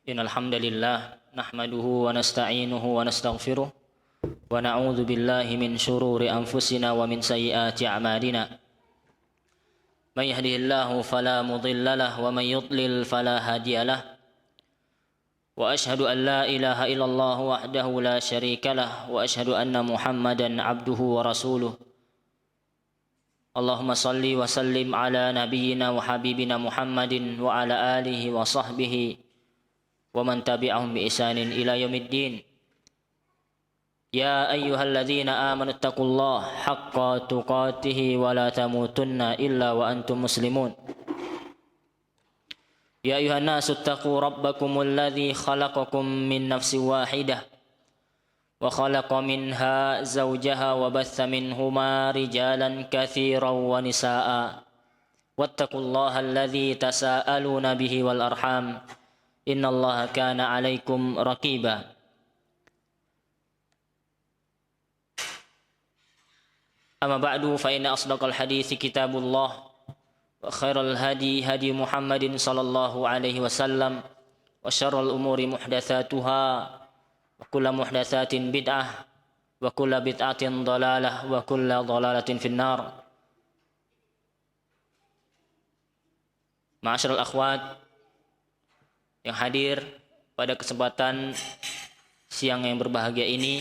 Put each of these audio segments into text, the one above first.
Innal hamdalillah nahmaduhu wa nasta'inuhu wa nastaghfiruh wa na'udzu billahi min shururi anfusina wa min sayyiati a'malina. Man yahdihillahu fala mudilla lahu wa man yudlil fala hadiya lahu. Wa asyhadu an la ilaha illallah wahdahu la syarika lahu wa asyhadu anna Muhammadan abduhu wa rasuluh. Allahumma salli wa sallim ala nabiyyina wa habibina Muhammadin wa ala alihi wa sahbihi wa man tabi'ahum bi ihsanin ila yaumiddin. Ya ayyuhalladzina amanu taqullaha haqqa tuqatih wa la tamutunna illa wa antum muslimun. Ya ayyuhan nasu taqu rabbakumul ladzi khalaqakum min nafsin wahidah wa khalaqa minha zawjaha wa batha minhuma rijalan katsiran wa nisaa'a wattaqullaha alladzi tasaaluna bihi wal arham innallaha kana 'alaikum raqiba. Amma ba'du fa inna asdaqal hadithi kitabullah wa khairal hadi hadi Muhammadin sallallahu alaihi wasallam wa syarrul umuri muhdatsatuha wa kullu muhdatsatin bid'ah wa kullu bid'atin dhalalah wa kullu dhalalatin finnar. Ma'asyiral akhwat yang hadir pada kesempatan siang yang berbahagia ini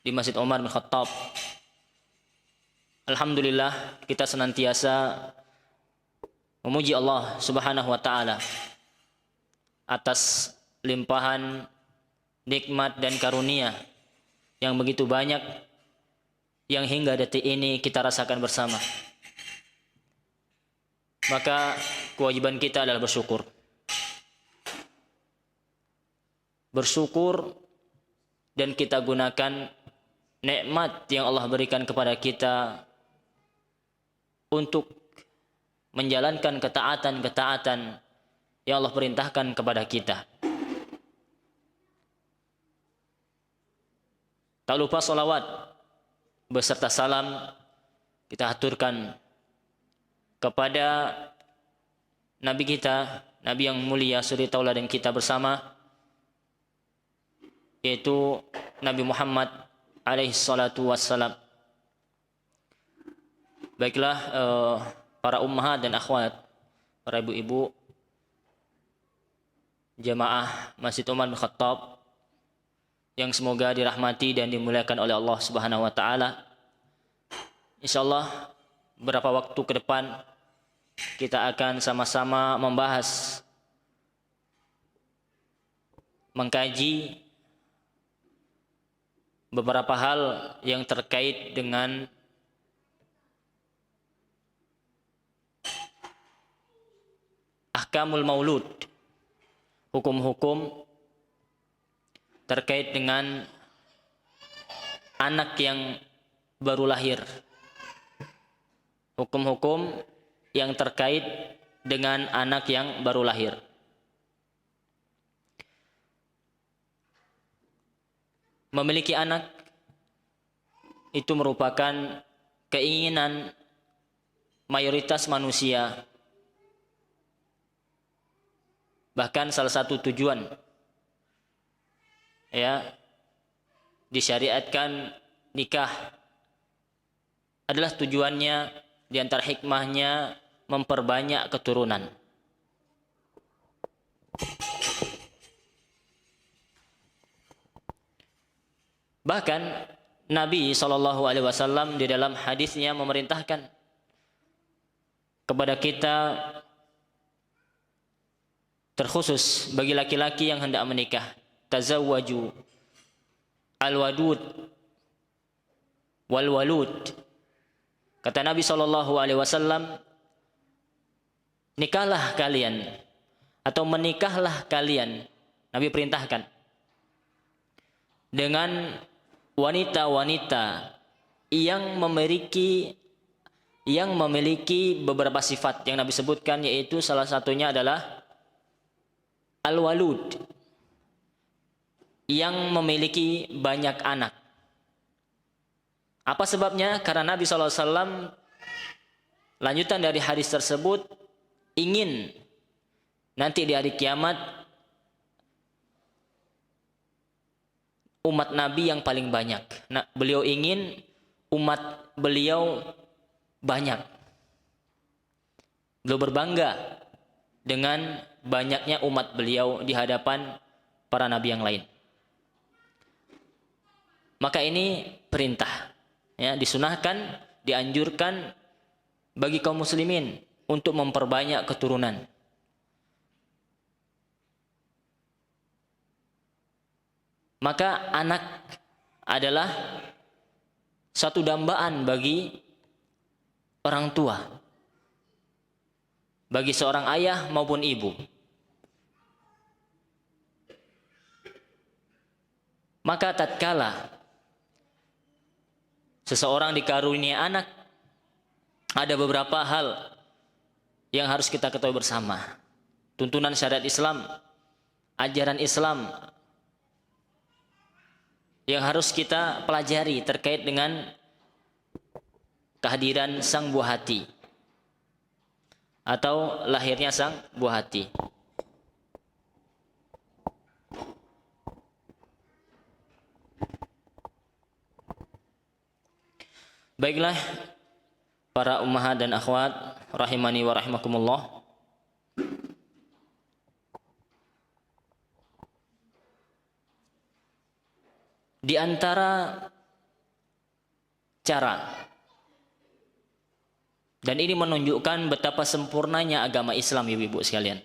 di Masjid Umar bin Khattab. Alhamdulillah, kita senantiasa memuji Allah Subhanahu wa taala atas limpahan nikmat dan karunia yang begitu banyak yang hingga detik ini kita rasakan bersama. Maka kewajiban kita adalah bersyukur. Bersyukur dan kita gunakan nikmat yang Allah berikan kepada kita untuk menjalankan ketaatan-ketaatan yang Allah perintahkan kepada kita. Tak lupa salawat beserta salam kita aturkan kepada Nabi kita, Nabi yang mulia suri tauladan kita bersama, yaitu Nabi Muhammad alaihi salatu wassalam. Baiklah para ummahat dan akhwat, para ibu-ibu jamaah Masjid Umar bin Khattab yang semoga dirahmati dan dimuliakan oleh Allah Subhanahu wa taala. Insyaallah beberapa waktu ke depan kita akan sama-sama membahas, mengkaji beberapa hal yang terkait dengan ahkamul maulud, hukum-hukum terkait dengan anak yang baru lahir, hukum-hukum yang terkait dengan anak yang baru lahir. Memiliki anak itu merupakan keinginan mayoritas manusia. Bahkan salah satu tujuan disyariatkan nikah adalah tujuannya, di antara hikmahnya memperbanyak keturunan. Bahkan Nabi SAW di dalam hadisnya memerintahkan kepada kita, terkhusus bagi laki-laki yang hendak menikah, tazawwaju al-wadud wal-walud. Kata Nabi SAW, nikahlah kalian atau menikahlah kalian, Nabi perintahkan, dengan wanita-wanita yang memiliki beberapa sifat yang Nabi sebutkan, yaitu salah satunya adalah al-walud, yang memiliki banyak anak. Apa sebabnya? Karena Nabi SAW, lanjutan dari hadis tersebut, ingin nanti di hari kiamat umat Nabi yang paling banyak. Nah, beliau ingin umat beliau banyak. Beliau berbangga dengan banyaknya umat beliau di hadapan para nabi yang lain. Maka ini perintah, ya, disunahkan, dianjurkan bagi kaum muslimin untuk memperbanyak keturunan. Maka anak adalah satu dambaan bagi orang tua, bagi seorang ayah maupun ibu. Maka tatkala seseorang dikarunia anak, ada beberapa hal yang harus kita ketahui bersama. Tuntunan syariat Islam, ajaran Islam yang harus kita pelajari terkait dengan kehadiran sang buah hati atau lahirnya sang buah hati. Baiklah para ummahat dan akhwat rahimani wa rahimakumullah. Di antara cara, dan ini menunjukkan betapa sempurnanya agama Islam, ibu-ibu sekalian.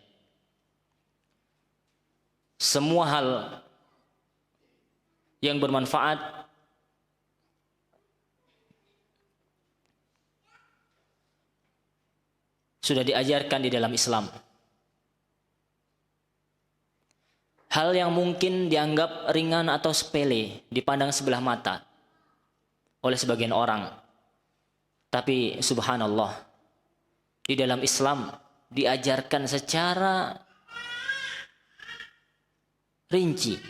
Semua hal yang bermanfaat sudah diajarkan di dalam Islam. Hal yang mungkin dianggap ringan atau sepele, dipandang sebelah mata oleh sebagian orang. Tapi subhanallah, di dalam Islam diajarkan secara rinci.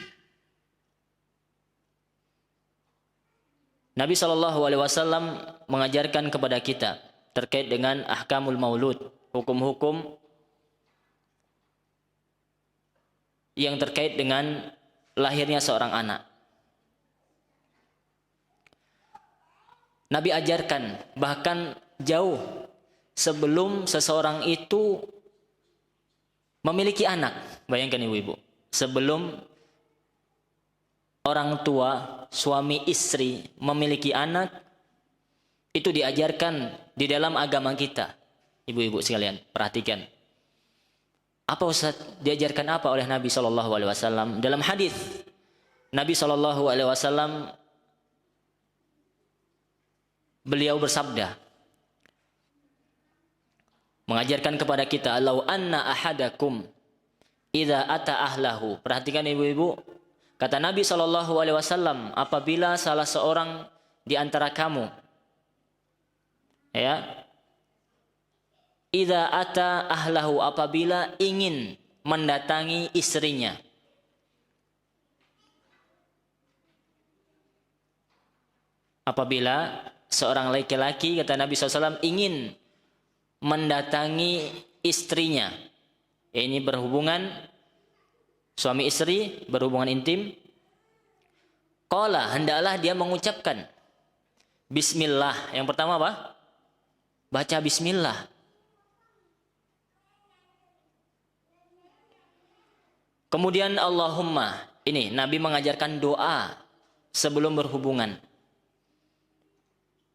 Nabi SAW mengajarkan kepada kita terkait dengan ahkamul maulud, hukum-hukum yang terkait dengan lahirnya seorang anak. Nabi ajarkan bahkan jauh sebelum seseorang itu memiliki anak. Bayangkan ibu-ibu, sebelum orang tua, suami istri memiliki anak, itu diajarkan di dalam agama kita. Ibu-ibu sekalian, perhatikan. Apa Ustaz? Diajarkan apa oleh Nabi SAW? Dalam hadis Nabi SAW beliau bersabda, mengajarkan kepada kita, "Lau anna ahadakum idza ata ahlahu." Perhatikan ibu-ibu, kata Nabi SAW, apabila salah seorang di antara kamu, ya, idza ata ahlahu, apabila ingin mendatangi istrinya. Apabila seorang laki-laki, kata Nabi SAW, ingin mendatangi istrinya, ya, ini berhubungan suami istri, berhubungan intim. Qala, hendaklah dia mengucapkan bismillah. Yang pertama apa? Baca bismillah. Kemudian Allahumma, ini Nabi mengajarkan doa sebelum berhubungan.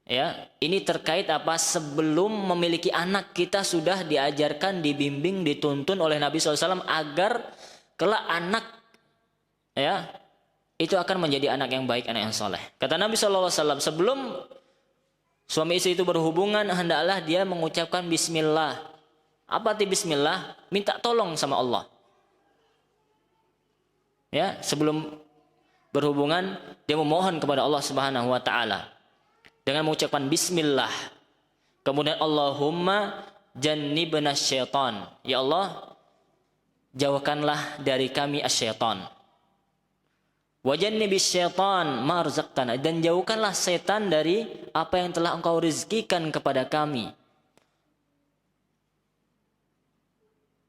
Ya, ini terkait apa? Sebelum memiliki anak, kita sudah diajarkan, dibimbing, dituntun oleh Nabi SAW agar kelak anak, ya, itu akan menjadi anak yang baik, anak yang soleh. Kata Nabi SAW, sebelum suami istri itu berhubungan, hendaklah dia mengucapkan bismillah. Apa arti bismillah? Minta tolong sama Allah. Ya, sebelum berhubungan dia memohon kepada Allah Subhanahu wa taala dengan mengucapkan bismillah. Kemudian Allahumma jannibna syaitan. Ya Allah, jauhkanlah dari kami asyaitan. Wa jannibis syaitan ma razaqtana, dan jauhkanlah setan dari apa yang telah Engkau rezekikan kepada kami.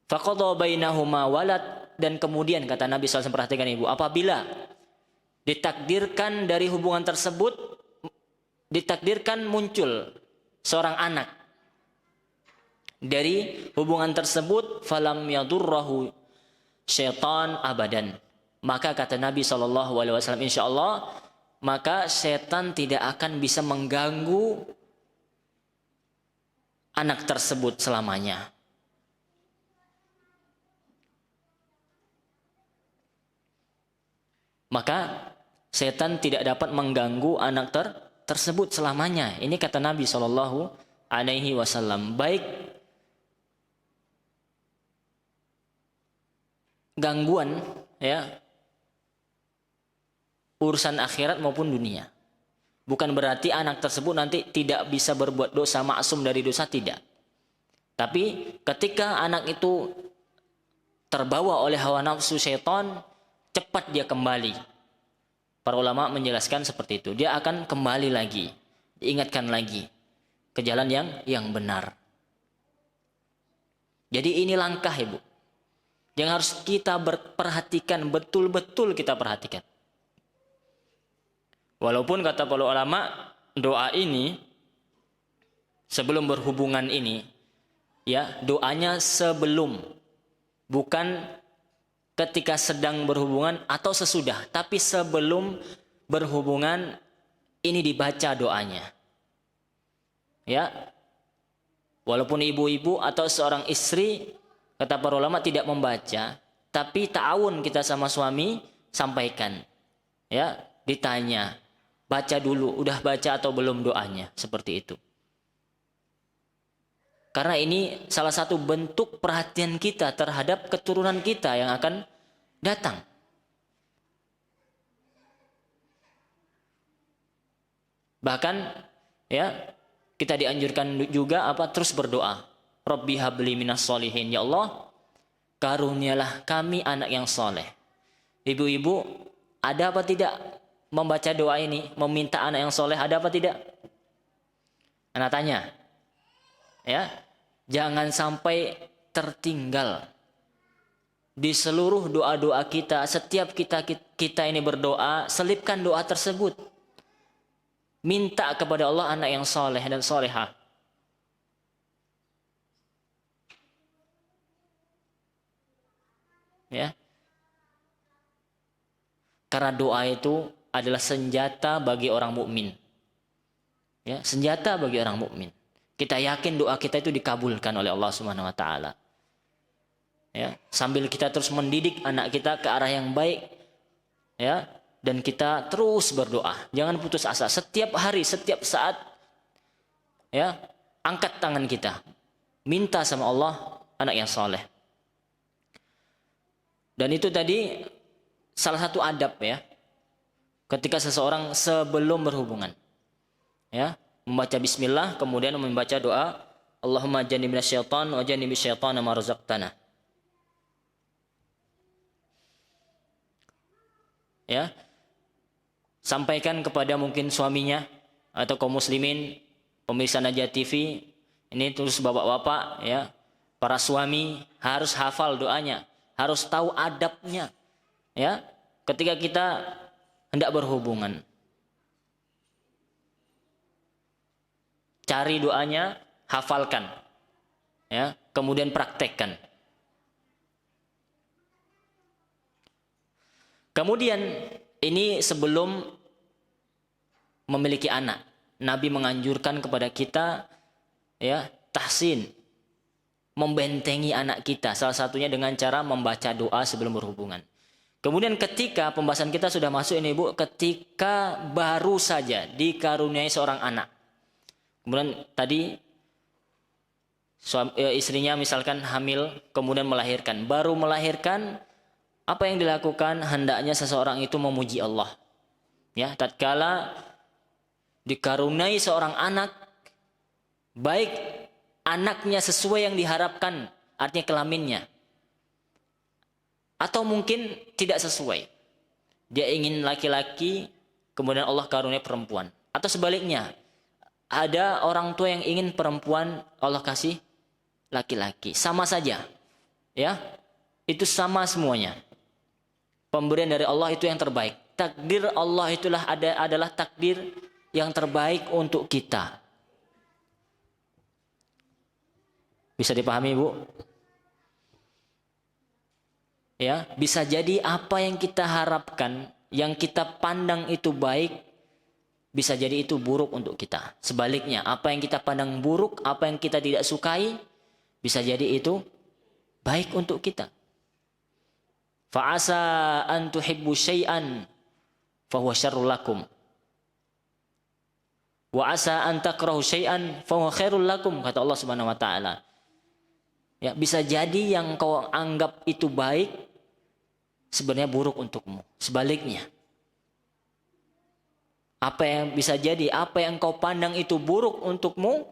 Faqadha bainahuma walad, dan kemudian kata Nabi SAW, perhatikan ibu, apabila ditakdirkan dari hubungan tersebut, ditakdirkan muncul seorang anak. Dari hubungan tersebut, falam yadurrahu syaitan abadan. Maka kata Nabi SAW, insya Allah, maka setan tidak akan bisa mengganggu anak tersebut selamanya. Maka setan tidak dapat mengganggu anak tersebut selamanya. Ini kata Nabi SAW. Baik gangguan, ya, urusan akhirat maupun dunia. Bukan berarti anak tersebut nanti tidak bisa berbuat dosa, maksum dari dosa, tidak. Tapi ketika anak itu terbawa oleh hawa nafsu syaitan, cepat dia kembali. Para ulama menjelaskan seperti itu. Dia akan kembali lagi, diingatkan lagi ke jalan yang benar. Jadi ini langkah, Ibu, yang harus kita perhatikan, betul-betul kita perhatikan. Walaupun kata para ulama, doa ini sebelum berhubungan ini, ya, doanya sebelum, bukan ketika sedang berhubungan atau sesudah, tapi sebelum berhubungan ini dibaca doanya. Ya. Walaupun ibu-ibu atau seorang istri, kata para ulama, tidak membaca, tapi ta'awun kita sama suami, sampaikan. Ya, ditanya, baca dulu, udah baca atau belum doanya, seperti itu. Karena ini salah satu bentuk perhatian kita terhadap keturunan kita yang akan datang. Bahkan, ya, kita dianjurkan juga terus berdoa. Rabbi habli minas solihin. Ya Allah, karunialah kami anak yang soleh. Ibu-ibu, ada apa tidak membaca doa ini, meminta anak yang soleh, ada apa tidak? Anak tanya. Ya, jangan sampai tertinggal di seluruh doa-doa kita. Setiap kita ini berdoa, selipkan doa tersebut. Minta kepada Allah anak yang soleh dan solehah. Ya, karena doa itu adalah senjata bagi orang mukmin. Ya, senjata bagi orang mukmin. Kita yakin doa kita itu dikabulkan oleh Allah Subhanahu wa taala. Ya, sambil kita terus mendidik anak kita ke arah yang baik, ya, dan kita terus berdoa. Jangan putus asa. Setiap hari, setiap saat, ya, angkat tangan kita. Minta sama Allah anak yang soleh. Dan itu tadi salah satu adab, ya, ketika seseorang sebelum berhubungan, ya, membaca bismillah, kemudian membaca doa Allahumma jannibnas syaitan wa jannibis syaitana ma razaqtana. Ya, sampaikan kepada mungkin suaminya atau kaum muslimin pemirsa Najah TV ini, terus bapak-bapak, ya, para suami harus hafal doanya, harus tahu adabnya, ya, ketika kita hendak berhubungan. Cari doanya, hafalkan, ya, kemudian praktekkan. Kemudian ini sebelum memiliki anak, Nabi menganjurkan kepada kita, ya, tahsin, membentengi anak kita, salah satunya dengan cara membaca doa sebelum berhubungan. Kemudian ketika pembahasan kita sudah masuk ini, Bu, ketika baru saja dikaruniai seorang anak. Kemudian tadi istrinya misalkan hamil, kemudian melahirkan. Baru melahirkan, apa yang dilakukan? Hendaknya seseorang itu memuji Allah. Ya, tatkala dikaruniai seorang anak, baik anaknya sesuai yang diharapkan, artinya kelaminnya, atau mungkin tidak sesuai. Dia ingin laki-laki, kemudian Allah karunia perempuan. Atau sebaliknya, ada orang tua yang ingin perempuan, Allah kasih laki-laki. Sama saja, ya, itu sama semuanya. Pemberian dari Allah itu yang terbaik. takdir Allah itulah adalah takdir yang terbaik untuk kita. Bisa dipahami, Bu? Ya, bisa jadi apa yang kita harapkan, yang kita pandang itu baik, bisa jadi itu buruk untuk kita. Sebaliknya, apa yang kita pandang buruk, apa yang kita tidak sukai, bisa jadi itu baik untuk kita. Fa'asa an tuhibbu syai'an fahuwa syarrul lakum. Wa asa an takrahu syai'an fahuwa khairul lakum, kata Allah Subhanahu wa taala. Ya, bisa jadi yang kau anggap itu baik sebenarnya buruk untukmu. Sebaliknya, apa yang bisa jadi apa yang kau pandang itu buruk untukmu,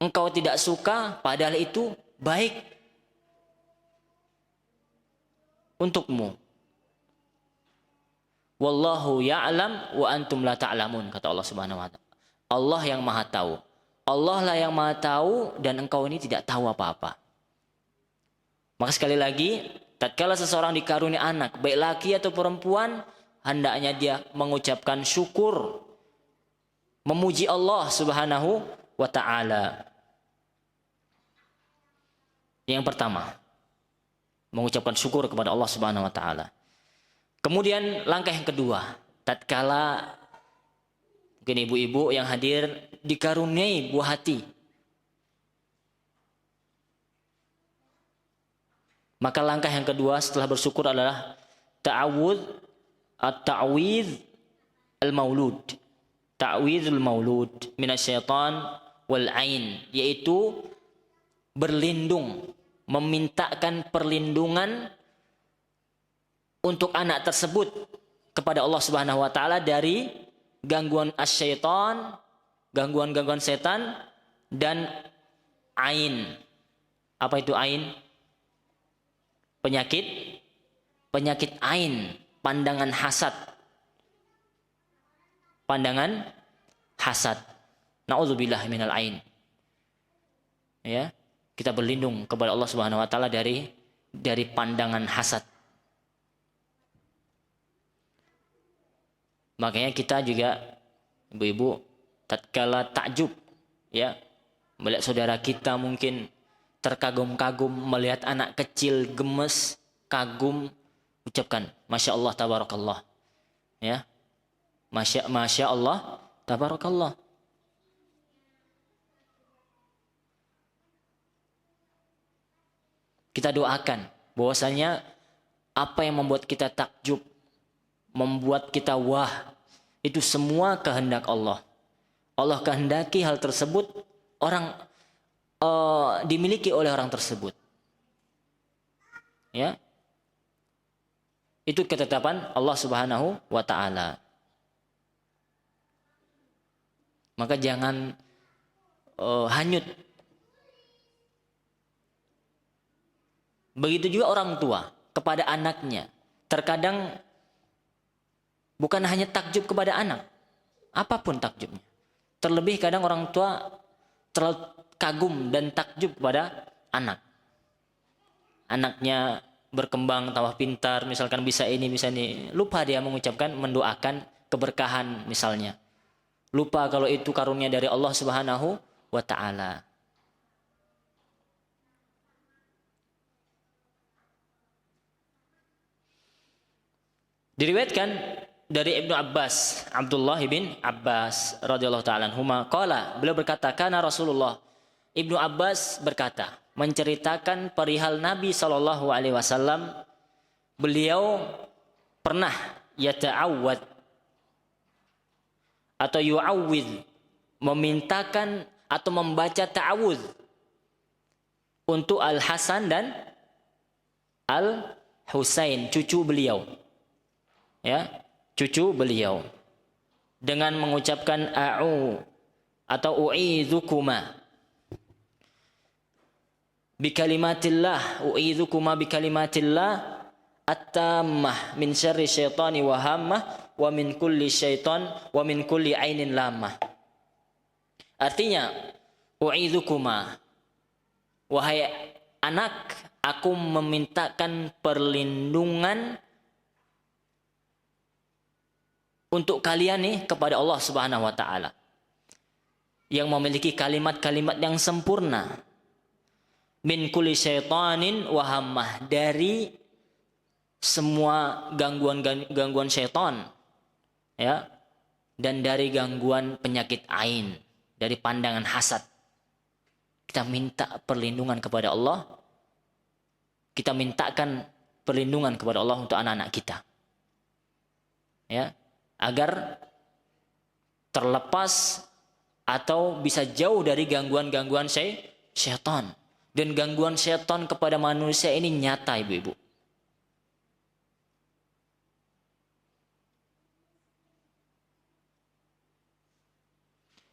engkau tidak suka, padahal itu baik untukmu. Wallahu ya'lam wa antum la ta'lamun, kata Allah Subhanahu wa taala. Allah yang Maha tahu. Allah lah yang Maha tahu dan engkau ini tidak tahu apa-apa. Maka sekali lagi, tatkala seseorang dikaruniai anak, baik laki atau perempuan, hendaknya dia mengucapkan syukur, memuji Allah Subhanahu wa taala. Yang pertama, mengucapkan syukur kepada Allah Subhanahu wa taala. Kemudian langkah yang kedua, tatkala mungkin ibu-ibu yang hadir dikaruniai buah hati, maka langkah yang kedua setelah bersyukur adalah ta'awudz al-maulud. Ta'awudzul maulud minasyaitan wal ain, yaitu berlindung, memintakan perlindungan untuk anak tersebut kepada Allah Subhanahu wa taala dari gangguan asyaitan, gangguan-gangguan setan, dan ain. Apa itu ain? Penyakit ain, pandangan hasad. Pandangan hasad. Nauzubillah minal ain. Ya, kita berlindung kepada Allah Subhanahu wa taala dari pandangan hasad. Makanya kita juga, ibu-ibu, tatkala takjub, ya, melihat saudara kita mungkin terkagum-kagum melihat anak kecil gemes, kagum, ucapkan Masya Allah tabarakallah, ya, Masya Allah tabarakallah. Kita doakan bahwasanya apa yang membuat kita takjub, membuat kita wah, itu semua kehendak Allah. Allah kehendaki hal tersebut dimiliki oleh orang tersebut. Ya, itu ketetapan Allah Subhanahu wa taala. Maka jangan hanyut. Begitu juga orang tua kepada anaknya. Terkadang bukan hanya takjub kepada anak, apapun takjubnya. Terlebih kadang orang tua terlalu kagum dan takjub kepada anak. Anaknya berkembang, tambah pintar, misalkan bisa ini, bisa ini. Lupa dia mengucapkan, mendoakan keberkahan misalnya. Lupa kalau itu karunia dari Allah Subhanahu wa ta'ala. Diriwayatkan dari Ibnu Abbas, Abdullah bin Abbas radhiyallahu taala anhuma, qala, beliau berkata, kana Rasulullah, Ibnu Abbas berkata, menceritakan perihal Nabi sallallahu alaihi wasallam, beliau pernah yata'awwad atau yu'awwidh, memintakan atau membaca ta'awudz untuk Al-Hasan dan Al-Husain, cucu beliau. Ya, cucu beliau, dengan mengucapkan atau u'idzukuma bikalimatillah at-tammah min syarri syaitani wa hammah wa min kulli syaitan wa min kulli ainin lamah. Artinya, u'idzukuma, wahai anak, aku memintakan perlindungan untuk kalian nih kepada Allah Subhanahu wa taala yang memiliki kalimat-kalimat yang sempurna. Min kulli syaitanin wa hammah, dari semua gangguan syaitan, ya, dan dari gangguan penyakit ain, dari pandangan hasad. Kita minta perlindungan kepada Allah. Kita mintakan perlindungan kepada Allah untuk anak-anak kita, ya, agar terlepas atau bisa jauh dari gangguan-gangguan syaitan. Dan gangguan syaitan kepada manusia ini nyata, ibu-ibu.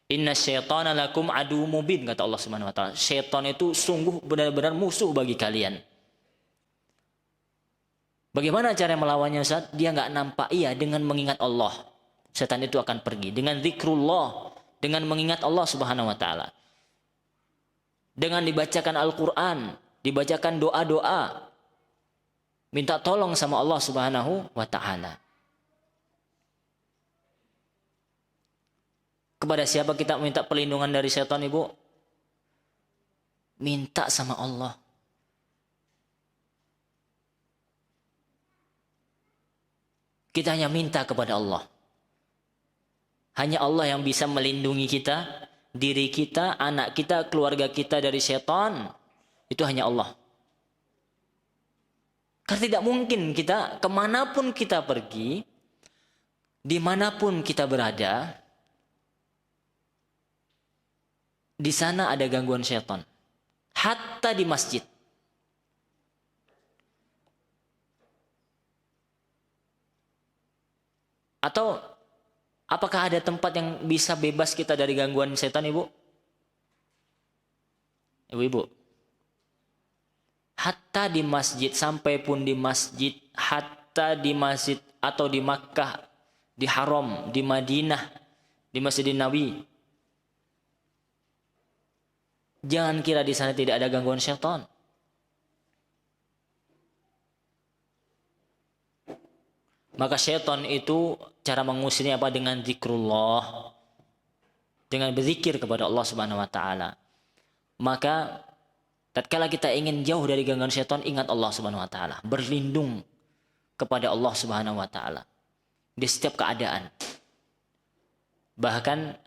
Inna syaitana lakum adu mubin, kata Allah Subhanahu wa taala. Syaitan itu sungguh benar-benar musuh bagi kalian. Bagaimana cara melawannya, Ustaz? Dia nggak nampak, iya, dengan mengingat Allah. Setan itu akan pergi dengan zikrullah, dengan mengingat Allah Subhanahu wa taala. Dengan dibacakan Al-Qur'an, dibacakan doa-doa, minta tolong sama Allah Subhanahu wa taala. Kepada siapa kita minta perlindungan dari setan, Ibu? Minta sama Allah. Kita hanya minta kepada Allah. Hanya Allah yang bisa melindungi kita, diri kita, anak kita, keluarga kita dari setan. Itu hanya Allah. Karena tidak mungkin kita, kemanapun kita pergi, dimanapun kita berada, di sana ada gangguan setan. Hatta di masjid. Atau apakah ada tempat yang bisa bebas kita dari gangguan setan, Ibu? Ibu-ibu. Hatta di masjid, sampai pun di masjid, hatta di masjid atau di Makkah, di Haram, di Madinah, di Masjidin Nabi. Jangan kira di sana tidak ada gangguan setan. Maka setan itu cara mengusirnya apa? Dengan zikrullah, dengan berzikir kepada Allah Subhanahu wa taala. Maka tatkala kita ingin jauh dari gangguan setan, ingat Allah Subhanahu wa taala, berlindung kepada Allah Subhanahu wa taala di setiap keadaan. Bahkan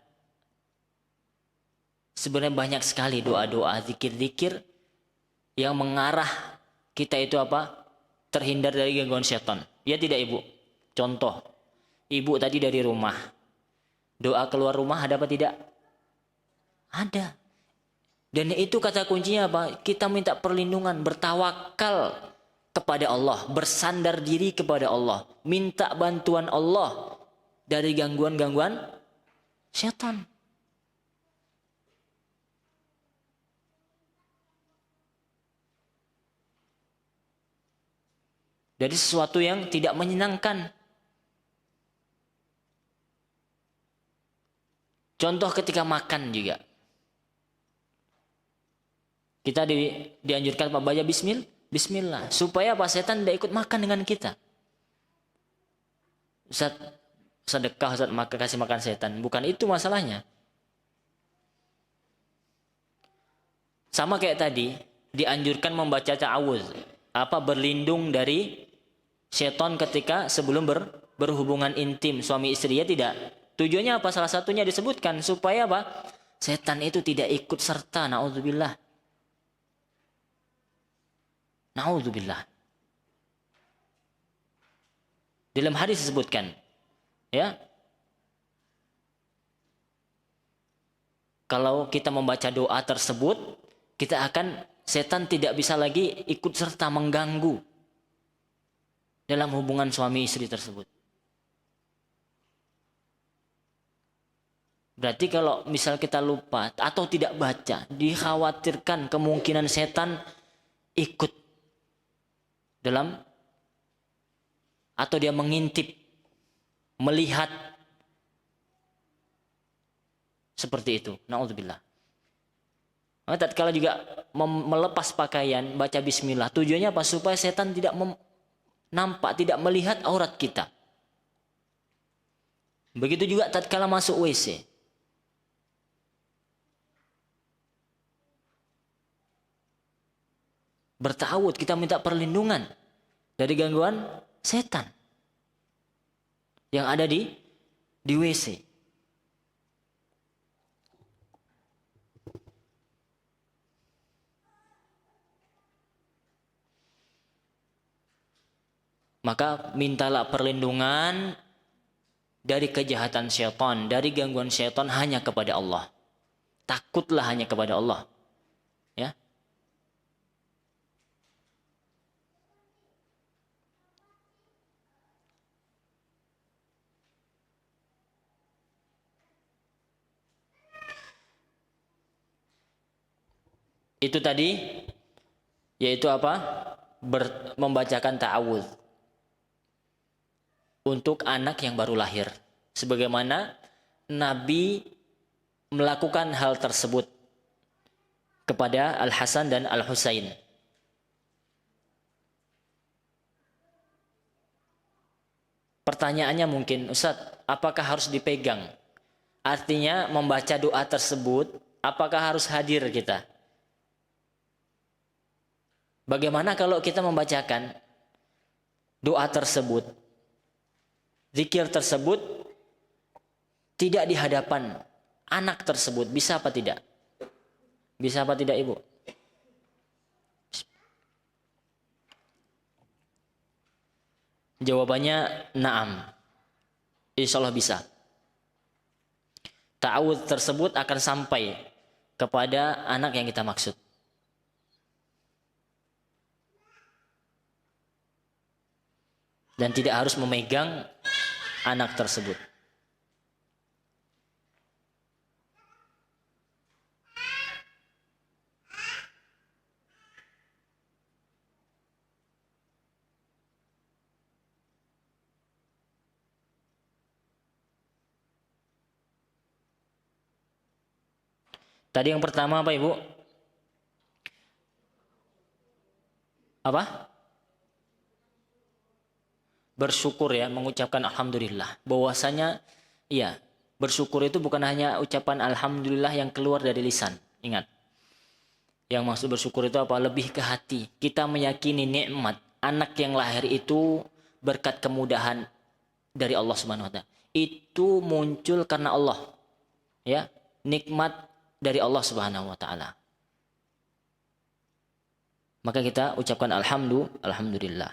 sebenarnya banyak sekali doa-doa, zikir-zikir yang mengarah kita itu apa? Terhindar dari gangguan setan. Ya tidak, Ibu? Contoh, Ibu tadi dari rumah, doa keluar rumah ada apa tidak? Ada. Dan itu kata kuncinya apa? Kita minta perlindungan, bertawakal kepada Allah, bersandar diri kepada Allah, minta bantuan Allah dari gangguan-gangguan setan. Dari sesuatu yang tidak menyenangkan. Contoh ketika makan juga. Kita dianjurkan baca bismillah. Supaya apa? Setan tidak ikut makan dengan kita. Ustaz, sedekah, Ustaz, maka kasih makan setan. Bukan itu masalahnya. Sama kayak tadi, dianjurkan membaca ta'awuz. Apa? Berlindung dari setan ketika sebelum berhubungan intim suami istri, ya tidak? Tujuannya apa? Salah satunya disebutkan supaya apa? Setan itu tidak ikut serta. Na'udzubillah. Na'udzubillah. Dalam hadis disebutkan, ya, kalau kita membaca doa tersebut, kita akan, setan tidak bisa lagi ikut serta mengganggu dalam hubungan suami istri tersebut. Berarti kalau misal kita lupa atau tidak baca, dikhawatirkan kemungkinan setan ikut dalam, atau dia mengintip, melihat seperti itu. Na'udzubillah. Maka tatkala juga melepas pakaian, baca bismillah. Tujuannya apa? Supaya setan tidak nampak, tidak melihat aurat kita. Begitu juga tatkala masuk WC. Bertawud, kita minta perlindungan dari gangguan setan yang ada di WC. Maka mintalah perlindungan dari kejahatan syaitan, dari gangguan syaitan hanya kepada Allah. Takutlah hanya kepada Allah. Ya. Itu tadi yaitu apa? Membacakan ta'awudz untuk anak yang baru lahir. Sebagaimana Nabi melakukan hal tersebut kepada Al-Hasan dan Al-Husain. Pertanyaannya mungkin, Ustaz, apakah harus dipegang? Artinya membaca doa tersebut, apakah harus hadir kita? Bagaimana kalau kita membacakan doa tersebut, zikir tersebut tidak di hadapan anak tersebut, bisa apa tidak? Bisa apa tidak, Ibu? Jawabannya na'am. Insya Allah bisa. Ta'awudz tersebut akan sampai kepada anak yang kita maksud. Dan tidak harus memegang anak tersebut. Tadi yang pertama apa, Ibu? Apa? Bersyukur, ya, mengucapkan alhamdulillah. Bahwasanya iya, bersyukur itu bukan hanya ucapan alhamdulillah yang keluar dari lisan. Ingat. Yang maksud bersyukur itu apa? Lebih ke hati. Kita meyakini nikmat anak yang lahir itu berkat kemudahan dari Allah Subhanahu wa taala. Itu muncul karena Allah. Ya, nikmat dari Allah Subhanahu wa taala. Maka kita ucapkan alhamdulillah.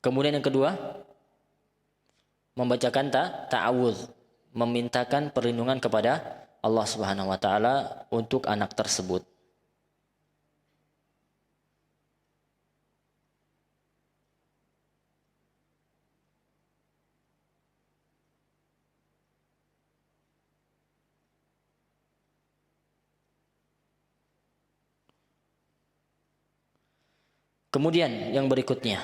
Kemudian yang kedua, membacakan ta'awudz, memintakan perlindungan kepada Allah Subhanahu wa taala untuk anak tersebut. Kemudian yang berikutnya,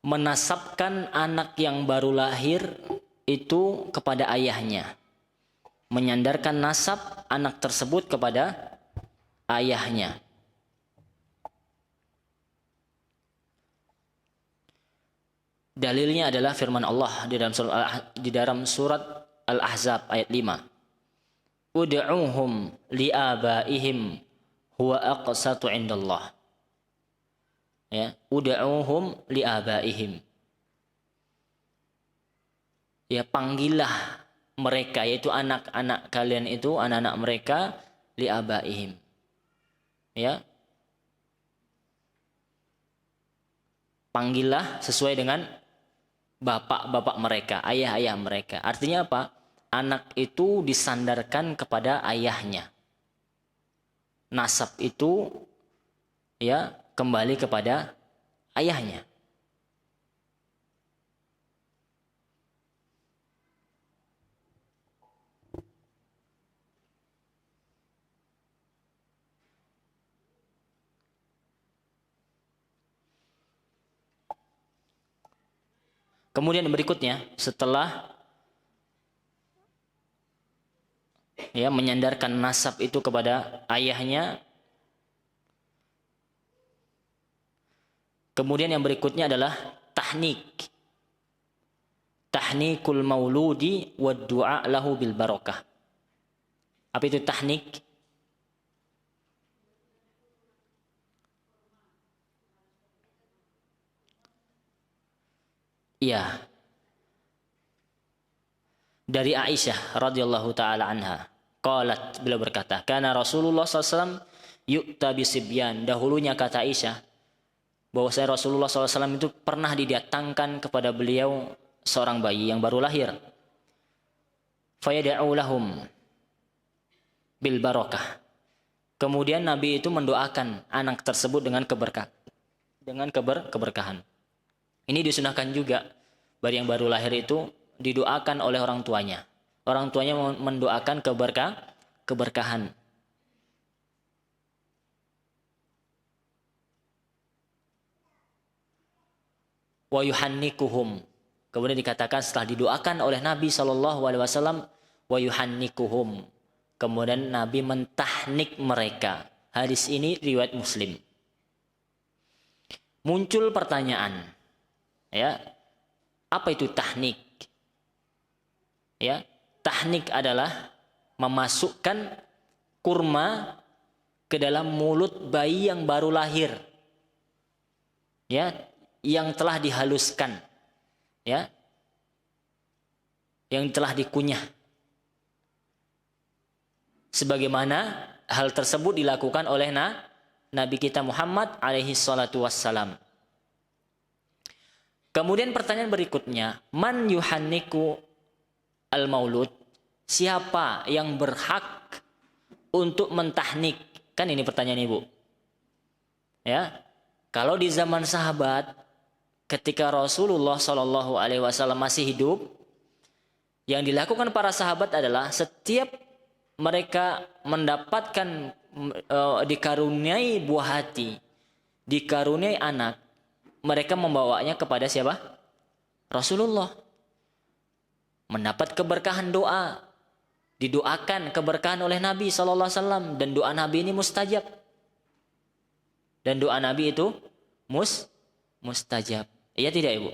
menasabkan anak yang baru lahir itu kepada ayahnya. Menyandarkan nasab anak tersebut kepada ayahnya. Dalilnya adalah firman Allah di dalam surat Al-Ahzab ayat 5. Ud'uhum li'abaihim huwa aqsatu 'indallah. Ya, ud'uhum li'abaihim. Ya, panggillah mereka, yaitu anak-anak kalian itu, anak-anak mereka, li'abaihim. Ya. Panggillah sesuai dengan bapak-bapak mereka, ayah-ayah mereka. Artinya apa? Anak itu disandarkan kepada ayahnya. Nasab itu ya kembali kepada ayahnya. Kemudian berikutnya setelah menyandarkan nasab itu kepada ayahnya, kemudian yang berikutnya adalah tahnik. Tahnikul mauludi wa du'a lahu bil barakah. Apa itu tahnik? Iya. Dari Aisyah radhiyallahu taala anha. Qalat, beliau berkata, "Kana Rasulullah SAW yu'ta bisibyan." Dahulunya kata Aisyah bahwa Rasulullah SAW itu pernah didatangkan kepada beliau seorang bayi yang baru lahir. Fayad'u lahum bil barakah. Kemudian Nabi itu mendoakan anak tersebut dengan keberkahan. Ini disunahkan juga bagi yang baru lahir itu didoakan oleh orang tuanya. Orang tuanya mendoakan keberkahan. Wa yuhannikuhum. Kemudian dikatakan setelah didoakan oleh Nabi SAW, wa yuhannikuhum. Kemudian Nabi mentahnik mereka. Hadis ini riwayat Muslim. Muncul pertanyaan, apa itu tahnik? Tahnik adalah memasukkan kurma ke dalam mulut bayi yang baru lahir, yang telah dihaluskan, yang telah dikunyah. Sebagaimana hal tersebut dilakukan oleh Nabi kita Muhammad alaihi salatu wassalam. Kemudian pertanyaan berikutnya, man yuhanniku al-maulud? Siapa yang berhak untuk mentahnik? Kan ini pertanyaan Ibu. Kalau di zaman sahabat, ketika Rasulullah SAW masih hidup, yang dilakukan para sahabat adalah setiap mereka mendapatkan dikaruniai buah hati, dikaruniai anak, mereka membawanya kepada siapa? Rasulullah. Mendapat keberkahan doa, didoakan keberkahan oleh Nabi SAW, dan doa Nabi ini mustajab. Dan doa Nabi itu mustajab. Iya tidak Ibu?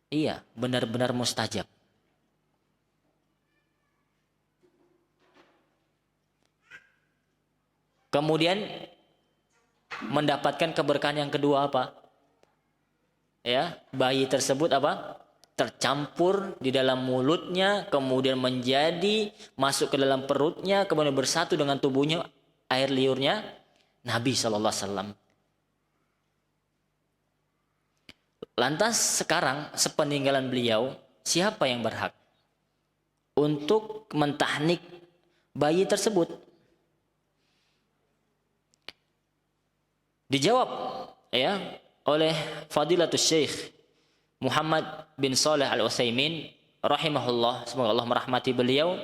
Iya, benar-benar mustajab. Kemudian mendapatkan keberkahan yang kedua apa? Bayi tersebut apa? Tercampur di dalam mulutnya, kemudian masuk ke dalam perutnya, kemudian bersatu dengan tubuhnya, air liurnya Nabi SAW. Lantas sekarang sepeninggalan beliau, siapa yang berhak untuk mentahnik bayi tersebut? Dijawab oleh Fadilatul Syekh Muhammad bin Shalih Al-Utsaimin rahimahullah, semoga Allah merahmati beliau.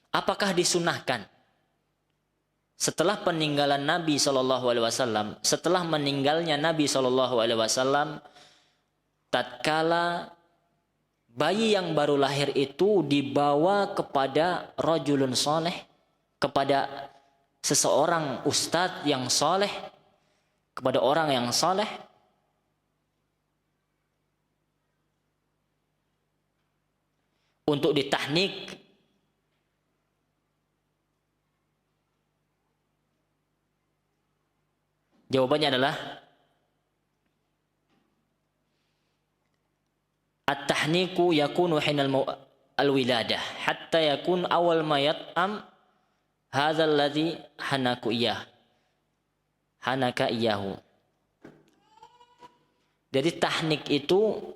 Apakah disunahkan setelah peninggalan Nabi SAW, setelah meninggalnya Nabi SAW, tatkala bayi yang baru lahir itu dibawa kepada rajulun soleh, kepada seseorang ustadz yang soleh, kepada orang yang soleh, untuk ditahnik? Jawabannya adalah at-tahniku yakunu hinal al-wiladah hatta yakun awal ma yat'am hadzal ladzi hanaka iyahu. Jadi tahnik itu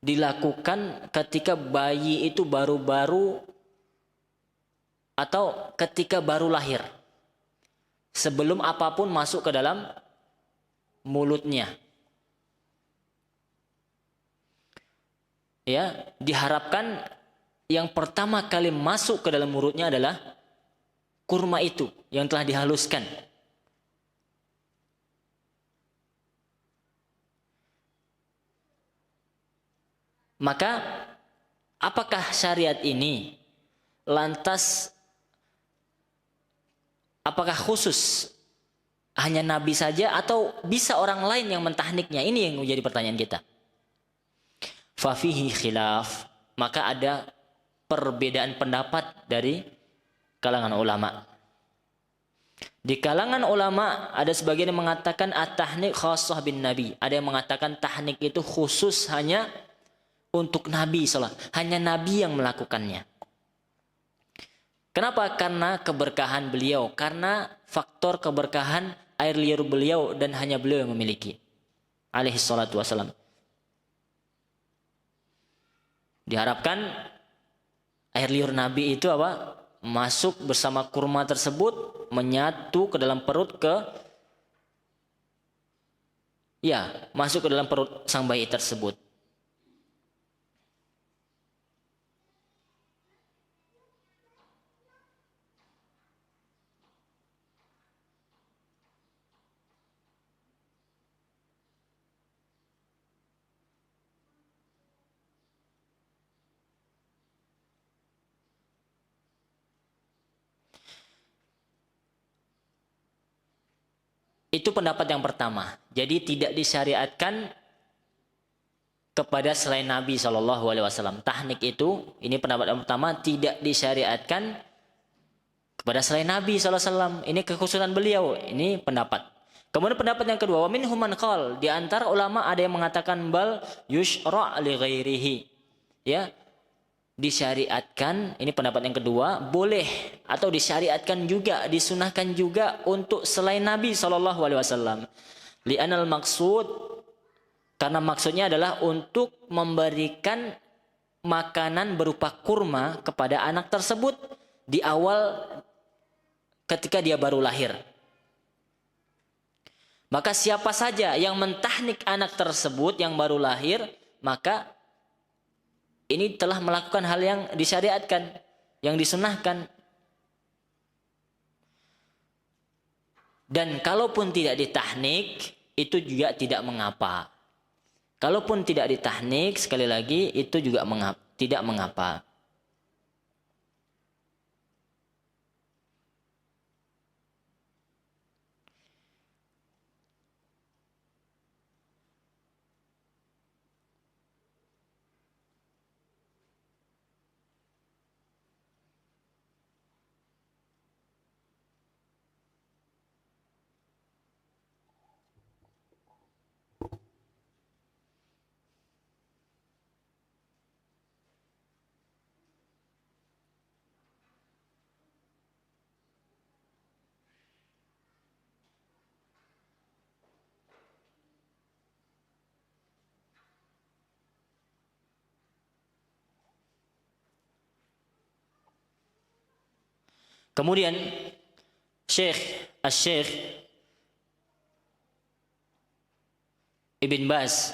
dilakukan ketika bayi itu baru-baru atau ketika baru lahir, sebelum apapun masuk ke dalam mulutnya. Diharapkan yang pertama kali masuk ke dalam mulutnya adalah kurma itu yang telah dihaluskan. Maka apakah syariat ini lantas apakah khusus hanya Nabi saja atau bisa orang lain yang mentahniknya? Ini yang menjadi pertanyaan kita. Fafihi khilaf, maka ada perbedaan pendapat dari kalangan ulama. Di kalangan ulama ada sebagian yang mengatakan at-tahnik khassah bin Nabi. Ada yang mengatakan tahnik itu khusus hanya untuk Nabi SAW. Hanya Nabi yang melakukannya. Kenapa? Karena keberkahan beliau. Karena faktor keberkahan air liur beliau dan hanya beliau yang memiliki. Alaihi salatu wassalam. Diharapkan air liur Nabi itu apa? Masuk bersama kurma tersebut, menyatu ke dalam perut masuk ke dalam perut sang bayi tersebut. Itu pendapat yang pertama. Jadi tidak disyariatkan kepada selain Nabi SAW. Tahnik itu, ini pendapat yang pertama, tidak disyariatkan kepada selain Nabi SAW. Ini kekhususan beliau. Ini pendapat. Kemudian pendapat yang kedua, wa minhum man qala, di antara ulama ada yang mengatakan bal yushra' li ghairihi. Ya, disyariatkan, ini pendapat yang kedua, boleh atau disyariatkan juga, disunahkan juga untuk selain Nabi SAW. Li'anal maksud, karena maksudnya adalah untuk memberikan makanan berupa kurma kepada anak tersebut di awal ketika dia baru lahir. Maka siapa saja yang mentahnik anak tersebut yang baru lahir, maka ini telah melakukan hal yang disyariatkan, yang disunahkan. Dan kalaupun tidak ditahnik, itu juga tidak mengapa. Kalaupun tidak ditahnik, sekali lagi, itu juga tidak mengapa. Kemudian Syekh Ibn Baz,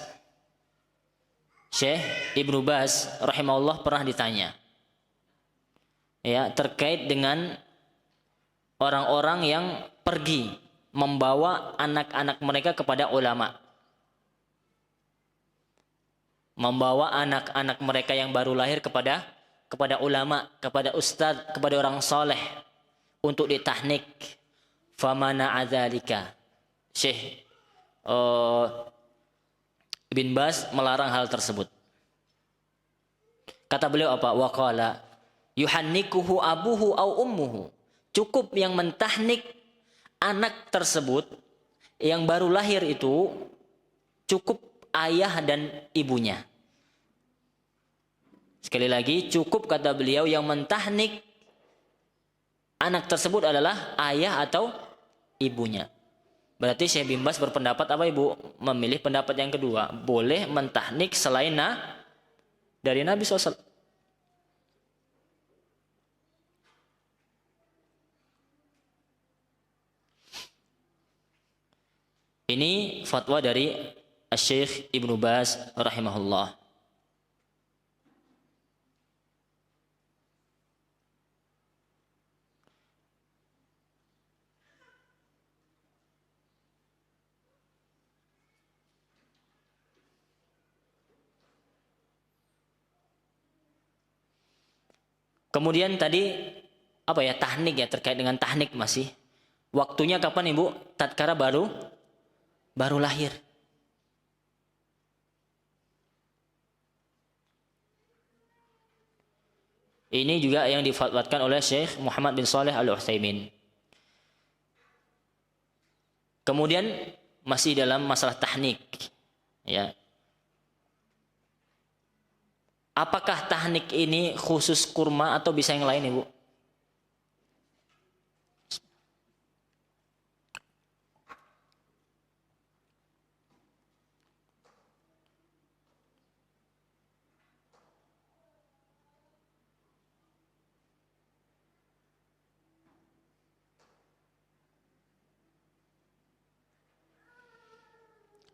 Syekh Ibnu Baz rahimahullah pernah ditanya ya terkait dengan orang-orang yang pergi membawa anak-anak mereka kepada ulama. Membawa anak-anak mereka yang baru lahir kepada ulama, kepada ustadz, kepada orang soleh untuk ditahnik. Famana adzalika. Syekh Ibn Baz melarang hal tersebut. Kata beliau apa? Waqala yuhannikuhu abuhu au ummuhu. Cukup yang mentahnik anak tersebut yang baru lahir itu cukup ayah dan ibunya. Sekali lagi, cukup kata beliau yang mentahnik anak tersebut adalah ayah atau ibunya. Berarti Syekh Ibn Baz berpendapat apa ibu? Memilih pendapat yang kedua. Boleh mentahnik selain dari Nabi SAW. Ini fatwa dari Syekh Ibnu Baz rahimahullah. Kemudian tadi apa ya, tahnik ya, terkait dengan tahnik masih. Waktunya kapan Ibu? Tatkala baru lahir. Ini juga yang difatwakan oleh Syekh Muhammad bin Shalih Al-Utsaimin. Kemudian masih dalam masalah tahnik, ya. Apakah tahnik ini khusus kurma atau bisa yang lain, Ibu?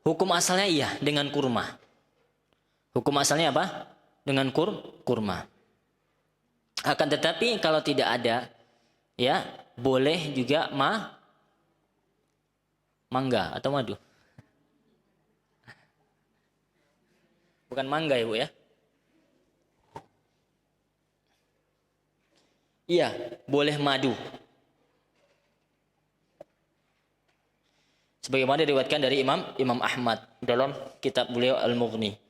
Hukum asalnya iya dengan kurma. Hukum asalnya apa? Dengan kurma. Akan tetapi kalau tidak ada, ya boleh juga mangga atau madu. Bukan mangga ya Bu ya. Iya, boleh madu. Sebagaimana diriwayatkan dari Imam Ahmad dalam kitab beliau Al-Mughni.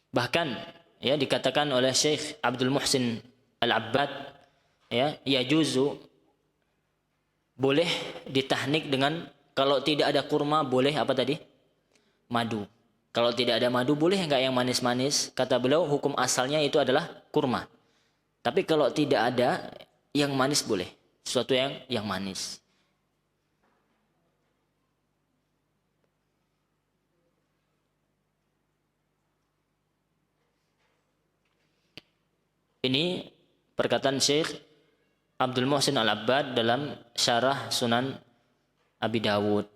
Bahkan ya dikatakan oleh Syekh Abdul Muhsin Al-Abbad, ya yajuzu, boleh ditahnik dengan, kalau tidak ada kurma boleh apa tadi? Madu. Kalau tidak ada madu boleh enggak yang manis-manis? Kata beliau hukum asalnya itu adalah kurma. Tapi kalau tidak ada yang manis boleh. Sesuatu yang manis. Ini perkataan Syekh Abdul Muhsin Al-Abbad dalam Syarah Sunan Abi Dawud.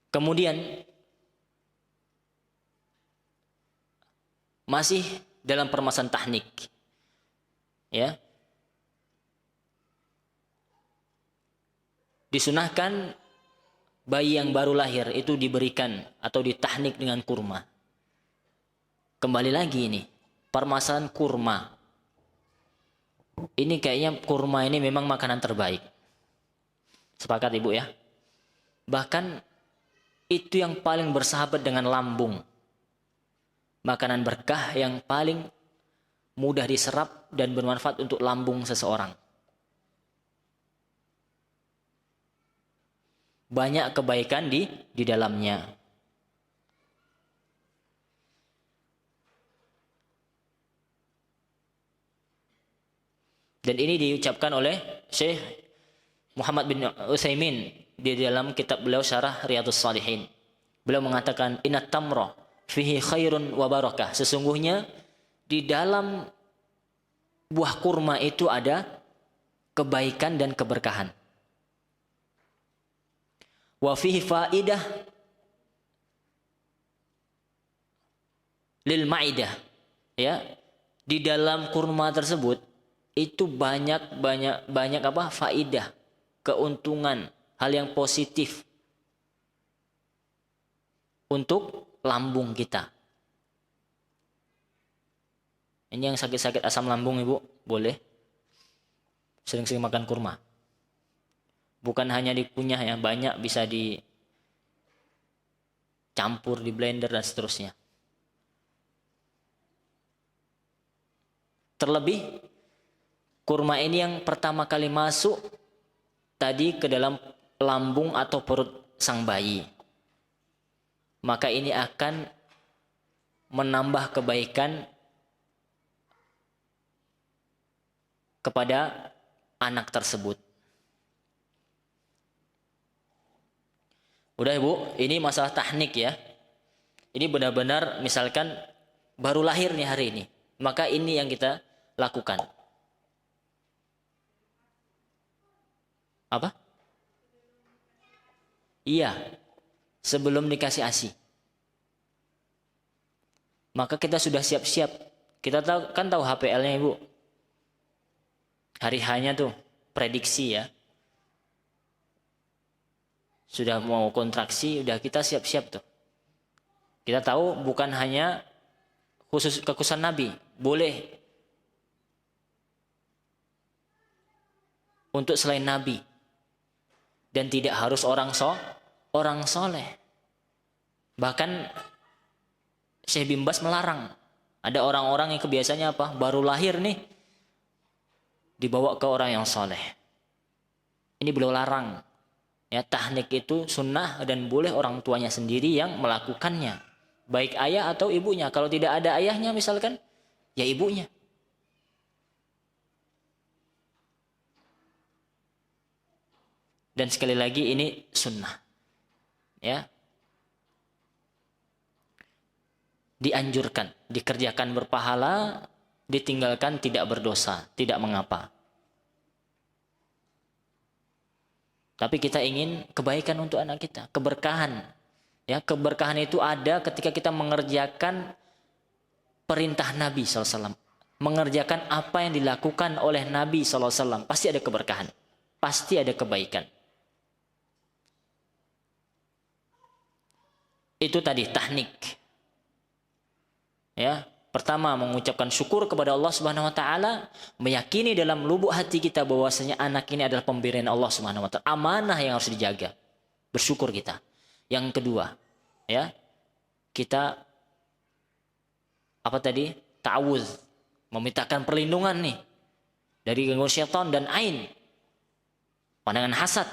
Kemudian masih dalam permasalahan tahnik, ya. Disunahkan bayi yang baru lahir itu diberikan atau ditahnik dengan kurma. Kembali lagi ini, permasalahan kurma. Ini kayaknya kurma ini memang makanan terbaik. Sepakat Ibu ya? Bahkan itu yang paling bersahabat dengan lambung. Makanan berkah yang paling mudah diserap dan bermanfaat untuk lambung seseorang. Banyak kebaikan di dalamnya. Dan ini diucapkan oleh Syekh Muhammad bin Utsaimin di dalam kitab beliau Syarah Riyadhus Shalihin. Beliau mengatakan inat tamra fihi khairun wa barakah. Sesungguhnya di dalam buah kurma itu ada kebaikan dan keberkahan. Wa fihi faidah lil maidah, ya. Di dalam kurma tersebut itu banyak apa? Faidah, keuntungan, hal yang positif untuk lambung kita. Ini yang sakit-sakit asam lambung Ibu, boleh sering-sering makan kurma. Bukan hanya dikunyah ya, banyak bisa dicampur di blender dan seterusnya. Terlebih kurma ini yang pertama kali masuk tadi ke dalam lambung atau perut sang bayi. Maka ini akan menambah kebaikan kepada anak tersebut. Udah Ibu, ini masalah tahnik ya. Ini benar-benar misalkan baru lahir nih hari ini. Maka ini yang kita lakukan. Apa? Iya, sebelum dikasih ASI. Maka kita sudah siap-siap. Kita tahu HPL-nya Ibu. Hari hanya tuh prediksi ya. Sudah mau kontraksi, udah kita siap-siap tuh. Kita tahu bukan hanya khusus kekhususan Nabi, boleh untuk selain Nabi. Dan tidak harus orang soleh. Bahkan Syekh bin Baz melarang. Ada orang-orang yang kebiasaannya apa? Baru lahir nih, dibawa ke orang yang soleh. Ini beliau larang. Ya, tahnik itu sunnah dan boleh orang tuanya sendiri yang melakukannya. Baik ayah atau ibunya. Kalau tidak ada ayahnya misalkan, ya ibunya. Dan sekali lagi ini sunnah. Ya. Dianjurkan, dikerjakan berpahala, ditinggalkan tidak berdosa, tidak mengapa. Tapi kita ingin kebaikan untuk anak kita, keberkahan. Ya, keberkahan itu ada ketika kita mengerjakan perintah Nabi SAW. Mengerjakan apa yang dilakukan oleh Nabi SAW. Pasti ada keberkahan. Pasti ada kebaikan. Itu tadi tahnik. Ya, pertama mengucapkan syukur kepada Allah Subhanahu wa taala, meyakini dalam lubuk hati kita bahwasanya anak ini adalah pemberian Allah Subhanahu wa taala, amanah yang harus dijaga. Bersyukur kita. Yang kedua, ya. Kita apa tadi? Ta'awudz, memintakan perlindungan nih dari gangguan syaitan dan ain. Pandangan hasad.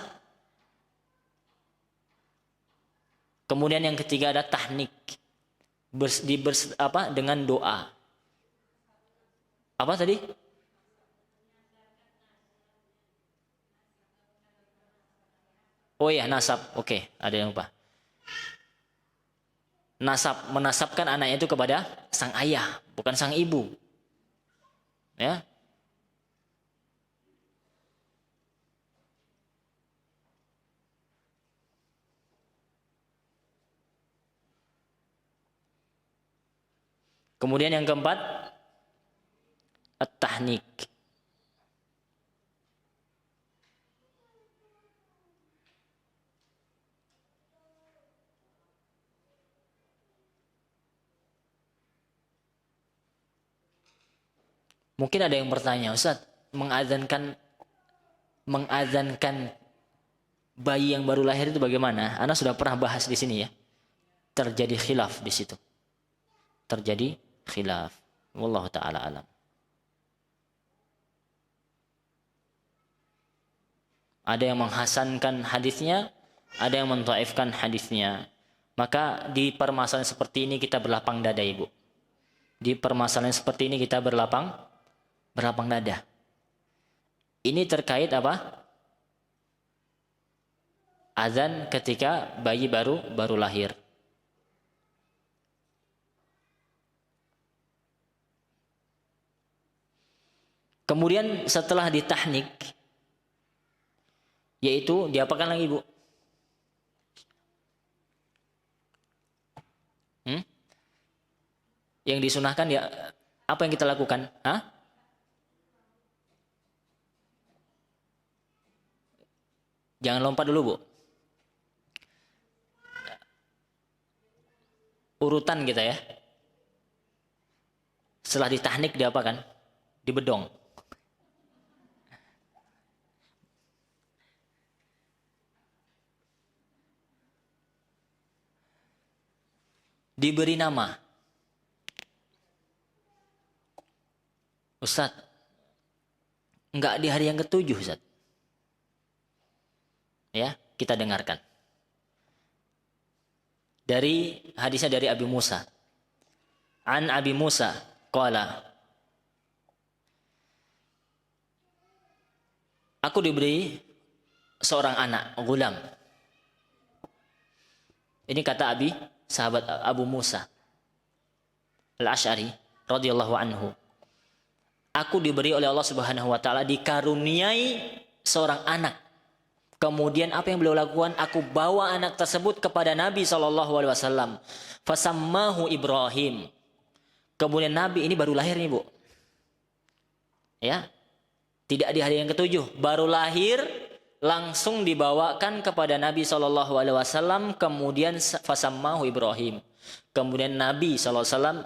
Kemudian yang ketiga ada tahnik. Dengan doa. Apa tadi? Oh ya, nasab. Oke, ada yang lupa. Nasab, menasabkan anaknya itu kepada sang ayah, bukan sang ibu. Ya. Kemudian yang keempat, at-tahnik. Mungkin ada yang bertanya, Ustaz, mengadzankan bayi yang baru lahir itu bagaimana? Ana sudah pernah bahas di sini ya. Terjadi khilaf di situ. Terjadi khilaf. Wallahu ta'ala alam. Ada yang menghasankan hadisnya, ada yang menthaifkan hadisnya. Maka di permasalahan seperti ini kita berlapang dada, Ibu. Di permasalahan seperti ini kita berlapang dada. Ini terkait apa? Azan ketika bayi baru lahir. Kemudian setelah ditahnik, yaitu diapakan lagi, Bu? Yang disunahkan ya, apa yang kita lakukan? Hah? Jangan lompat dulu, Bu. Urutan kita ya. Setelah ditahnik diapakan? Dibedong. Diberi nama. Ustaz, enggak di hari yang ke-7, Ustaz. Ya, kita dengarkan. Dari hadisnya dari Abi Musa. An Abi Musa qala, aku diberi seorang anak, gulam. Ini kata sahabat Abu Musa Al-Asy'ari. radhiyallahu anhu. Aku diberi oleh Allah Subhanahu wa taala, dikaruniai seorang anak. Kemudian apa yang beliau lakukan? Aku bawa anak tersebut kepada Nabi SAW. Fasammahu Ibrahim. Kemudian Nabi ini baru lahir nih, Bu. Ya. Tidak di hari yang ke-7, baru lahir langsung dibawakan kepada Nabi SAW. Kemudian fasammahu Ibrahim. Kemudian Nabi SAW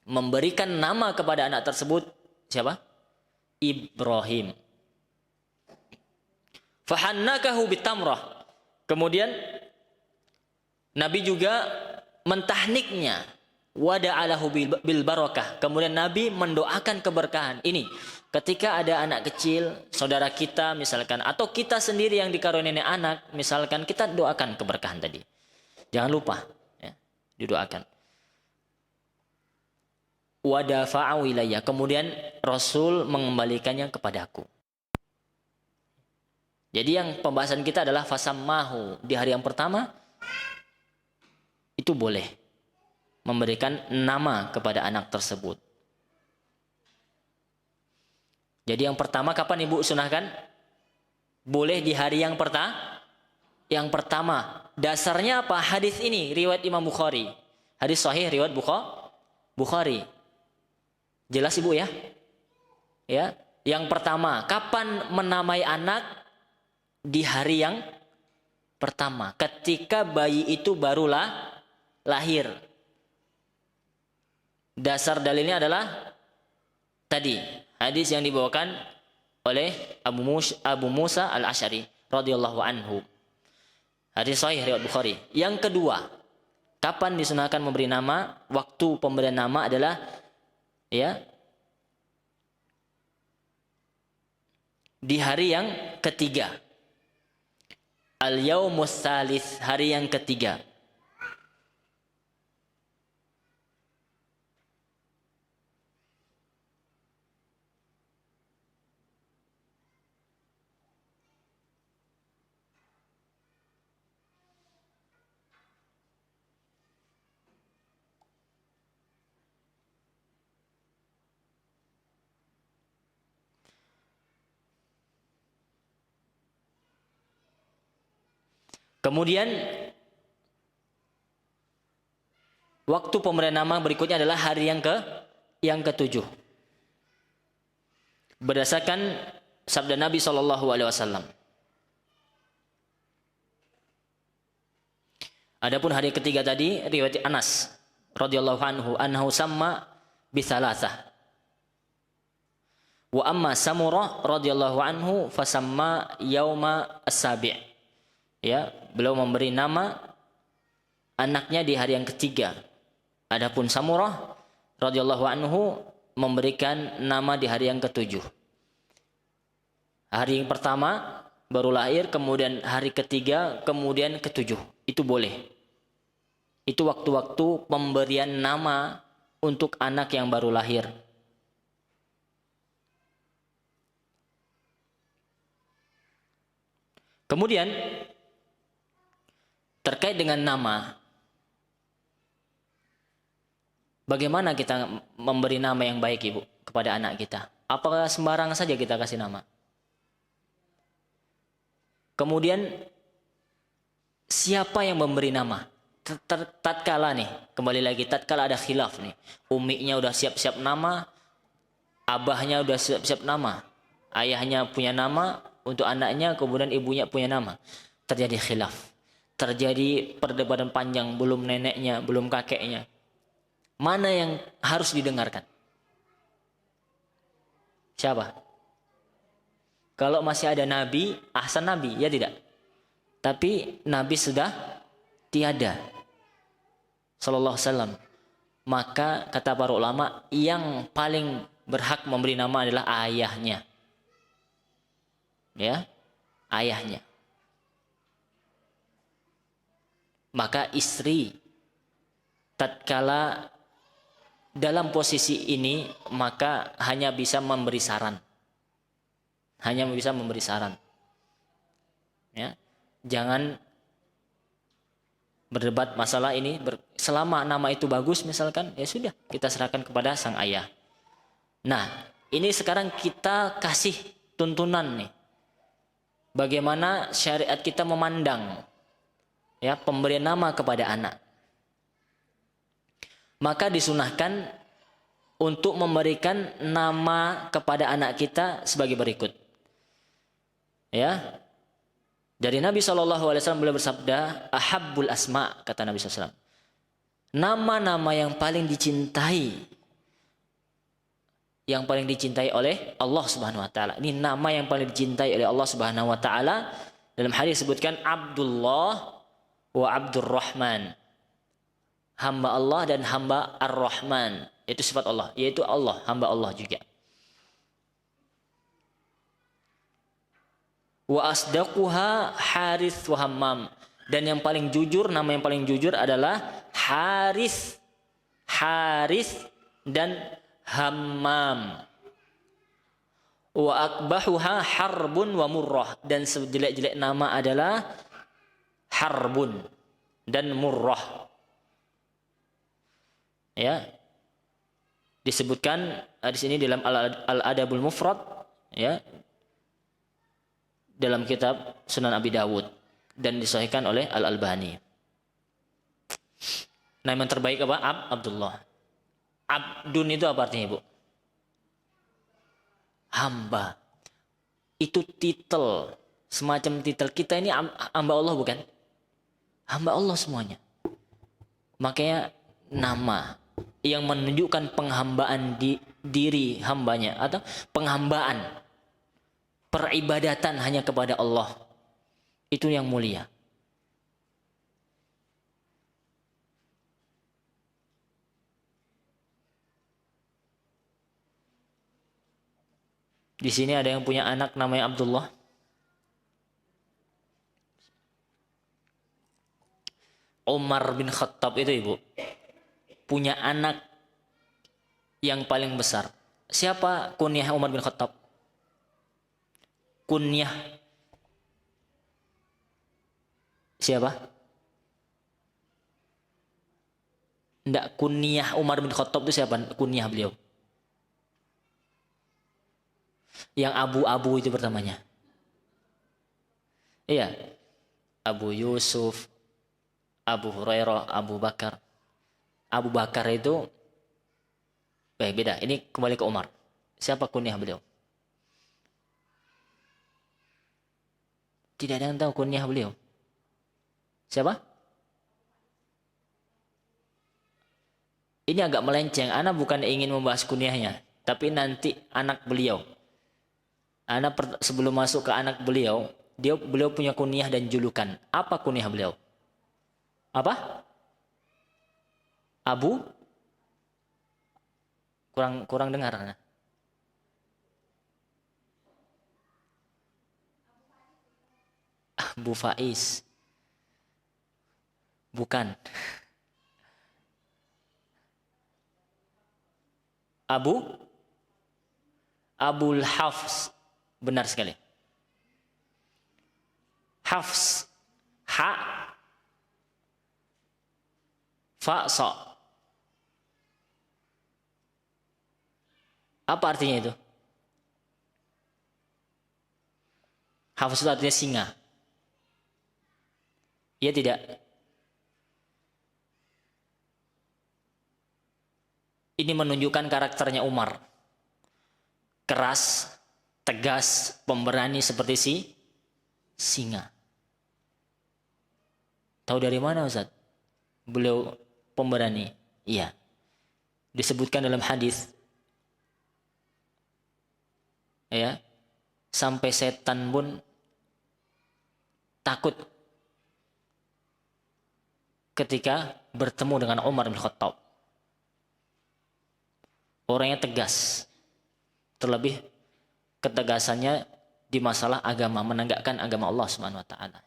memberikan nama kepada anak tersebut siapa? Ibrahim. Fahannakahu bitamrah. Kemudian Nabi juga mentahniknya, wada'alahu bil barakah. Kemudian Nabi mendoakan keberkahan. Ini ketika ada anak kecil, saudara kita misalkan, atau kita sendiri yang dikaruniai anak, misalkan, kita doakan keberkahan tadi. Jangan lupa, ya, didoakan. Wadafa'u ilayya. Kemudian Rasul mengembalikannya kepadaku. Jadi yang pembahasan kita adalah fasammahu. Di hari yang pertama itu boleh memberikan nama kepada anak tersebut. Jadi yang pertama kapan Ibu sunahkan? Boleh di hari yang pertama. Dasarnya apa? Hadis ini riwayat Imam Bukhari. Hadis sahih riwayat Bukhari. Jelas Ibu ya? Ya. Yang pertama, kapan menamai anak? Di hari yang pertama, ketika bayi itu barulah lahir. Dasar dalilnya adalah tadi hadis yang dibawakan oleh Abu Musa al-Asy'ari radhiyallahu anhu. Hadis sahih riwayat Bukhari. Yang kedua, kapan disunahkan memberi nama? Waktu pemberian nama adalah ya di hari yang ketiga. Al-yaumus tsalits, hari yang ketiga. Kemudian waktu pemberian nama berikutnya adalah hari yang ke-7. Berdasarkan sabda Nabi SAW. Adapun hari ketiga tadi riwayat Anas radhiyallahu anhu samma bitsalasah. Wa amma Samurah radhiyallahu anhu fasamma yauma as-sabi'. Ya, beliau memberi nama anaknya di hari yang ketiga. Adapun Samurah radhiyallahu anhu memberikan nama di hari yang ke-7. Hari yang pertama baru lahir, kemudian hari ketiga, kemudian ke-7. Itu boleh. Itu waktu-waktu pemberian nama untuk anak yang baru lahir. Kemudian terkait dengan nama, bagaimana kita memberi nama yang baik Ibu kepada anak kita? Apakah sembarang saja kita kasih nama? Kemudian siapa yang memberi nama? Tatkala nih, kembali lagi, tatkala ada khilaf nih, umiknya udah siap-siap nama, abahnya udah siap-siap nama, ayahnya punya nama untuk anaknya, kemudian ibunya punya nama, terjadi khilaf. Terjadi perdebatan panjang, belum neneknya, belum kakeknya. Mana yang harus didengarkan? Siapa? Kalau masih ada Nabi, ahsan Nabi, ya tidak? Tapi Nabi sudah tiada. Sallallahu alaihi wasallam. Maka kata para ulama, yang paling berhak memberi nama adalah ayahnya. Ya, ayahnya. Maka istri tatkala dalam posisi ini maka hanya bisa memberi saran. Hanya bisa memberi saran. Ya. Jangan berdebat masalah ini selama nama itu bagus misalkan, ya sudah kita serahkan kepada sang ayah. Nah, ini sekarang kita kasih tuntunan nih. Bagaimana syariat kita memandang ya pemberian nama kepada anak. Maka disunahkan untuk memberikan nama kepada anak kita sebagai berikut. Ya. Dari Nabi SAW beliau bersabda, ahabbul asma, kata Nabi SAW. Nama-nama yang paling dicintai, oleh Allah Subhanahu wa taala. Ini nama yang paling dicintai oleh Allah Subhanahu wa taala. Dalam hadis disebutkan Abdullah wa Abdurrahman. Hamba Allah dan hamba Ar-Rahman. Itu sifat Allah, yaitu Allah, hamba Allah juga. Wa asdaquha Harith wa Hammam. Dan yang paling jujur, nama yang paling jujur adalah Harith. Harith dan Hammam. Wa akbahuha Harbun wa Murrah. Dan sejelek-jelek nama adalah Harbun dan Murrah. Ya. Disebutkan di sini dalam Al-Adabul Mufrad, ya. Dalam kitab Sunan Abi Dawud dan disahihkan oleh Al-Albani. Nama yang terbaik apa? Abdullah. Abdun itu apa artinya, Ibu? Hamba. Itu titel, semacam titel. Kita ini hamba Allah bukan? Hamba Allah semuanya. Makanya nama yang menunjukkan penghambaan diri hambanya atau penghambaan peribadatan hanya kepada Allah, itu yang mulia. Di sini ada yang punya anak namanya Abdullah. Umar bin Khattab itu, Ibu, punya anak yang paling besar. Siapa kunyah Umar bin Khattab? Kunyah. Siapa? Enggak, kunyah Umar bin Khattab itu siapa? Kunyah beliau. Yang abu-abu itu pertamanya. Iya. Abu Yusuf, Abu Hurairah, Abu Bakar. Abu Bakar itu beda. Ini kembali ke Umar. Siapa kunyah beliau? Tidak ada yang tahu kunyah beliau. Siapa? Ini agak melenceng. Ana bukan ingin membahas kunyahnya, tapi nanti anak beliau. Ana sebelum masuk ke anak beliau, beliau punya kunyah dan julukan. Apa kunyah beliau? Apa? Abu? Kurang dengar. Abu Faiz. Bukan. Abul Hafs. Benar sekali. Hafs. Ha. Fa. So. Apa artinya itu? Hafs itu artinya singa. Iya tidak? Ini menunjukkan karakternya Umar. Keras, tegas, pemberani seperti singa. Tahu dari mana, Ustaz? Beliau pemberani. Iya. Disebutkan dalam hadis. Ya. Sampai setan pun takut ketika bertemu dengan Umar bin Khattab. Orangnya tegas. Terlebih ketegasannya di masalah agama, menegakkan agama Allah Subhanahu wa taala.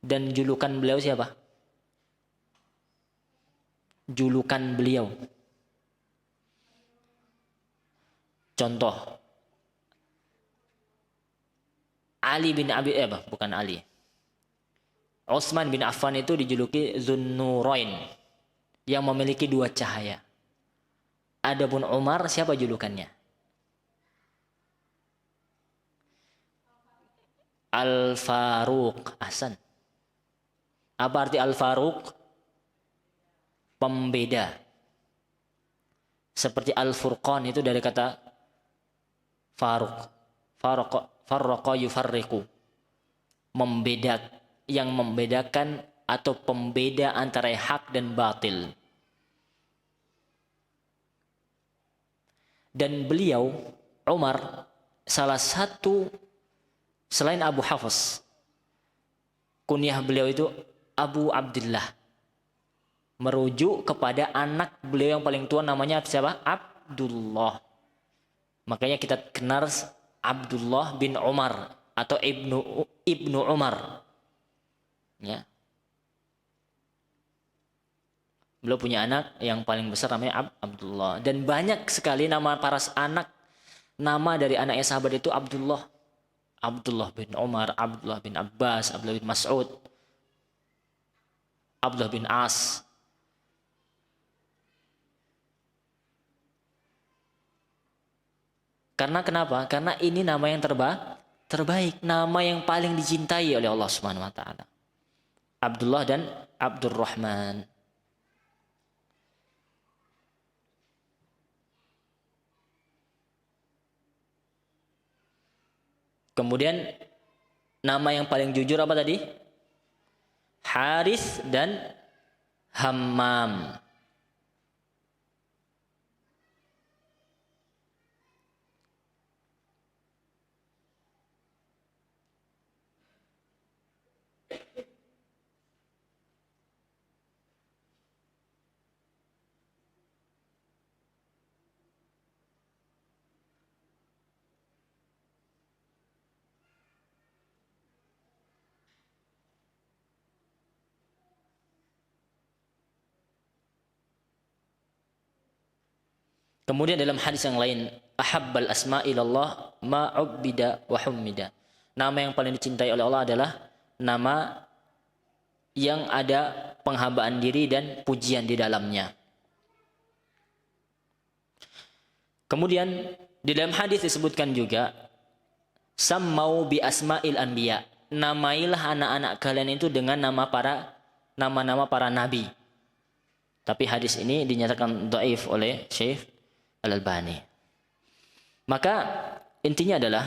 Dan julukan beliau siapa? Julukan beliau. Contoh. Ali bin bukan Ali. Utsman bin Affan itu dijuluki Zunnurain. yang memiliki dua cahaya. Adapun Umar, siapa julukannya? Al-Faruq. Ahsan. Apa arti Al-Faruq? Pembeda. Seperti Al-Furqan itu dari kata Faruq. Farraqa yufarriqu. Yang membedakan atau pembeda antara hak dan batil. Dan beliau, Umar, salah satu selain Abu Hafs, kunyah beliau itu Abu Abdullah, merujuk kepada anak beliau yang paling tua, namanya siapa? Abdullah. Makanya kita kenal Abdullah bin Umar atau Ibnu Umar. Ya. Beliau punya anak yang paling besar namanya Abdullah. Dan banyak sekali nama para anak, nama dari anaknya sahabat itu Abdullah. Abdullah bin Umar, Abdullah bin Abbas, Abdullah bin Mas'ud, Abdullah bin As. Karena kenapa? Karena ini nama yang terbaik, nama yang paling dicintai oleh Allah Subhanahu wa taala. Abdullah dan Abdurrahman. Kemudian nama yang paling jujur apa tadi? Haris dan Hammam. Kemudian dalam hadis yang lain, ahabbal asma ilallah ma ubbida wa hummida. Nama yang paling dicintai oleh Allah adalah nama yang ada penghambaan diri dan pujian di dalamnya. Kemudian di dalam hadis disebutkan juga sammau bi asma'il anbiya. Namailah anak-anak kalian itu dengan nama-nama para nabi. Tapi hadis ini dinyatakan dhaif oleh Syekh Al-Albani. Maka intinya adalah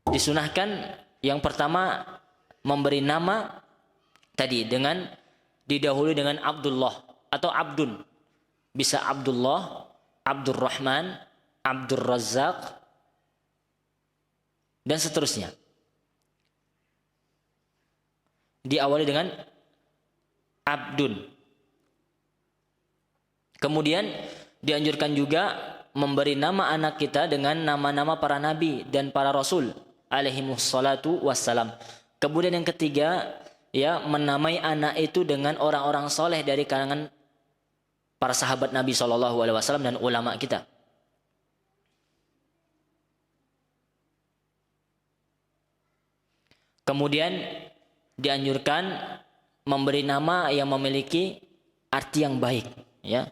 disunahkan yang pertama memberi nama tadi dengan didahului dengan Abdullah atau Abdun. Bisa Abdullah, Abdurrahman, Abdur Razzaq dan seterusnya. Diawali dengan Abdun. Kemudian dianjurkan juga memberi nama anak kita dengan nama-nama para nabi dan para rasul alaihimus salatu wassalam. Kemudian yang ketiga, ya, menamai anak itu dengan orang-orang soleh dari kalangan para sahabat Nabi SAW dan ulama kita. Kemudian dianjurkan memberi nama yang memiliki arti yang baik, ya.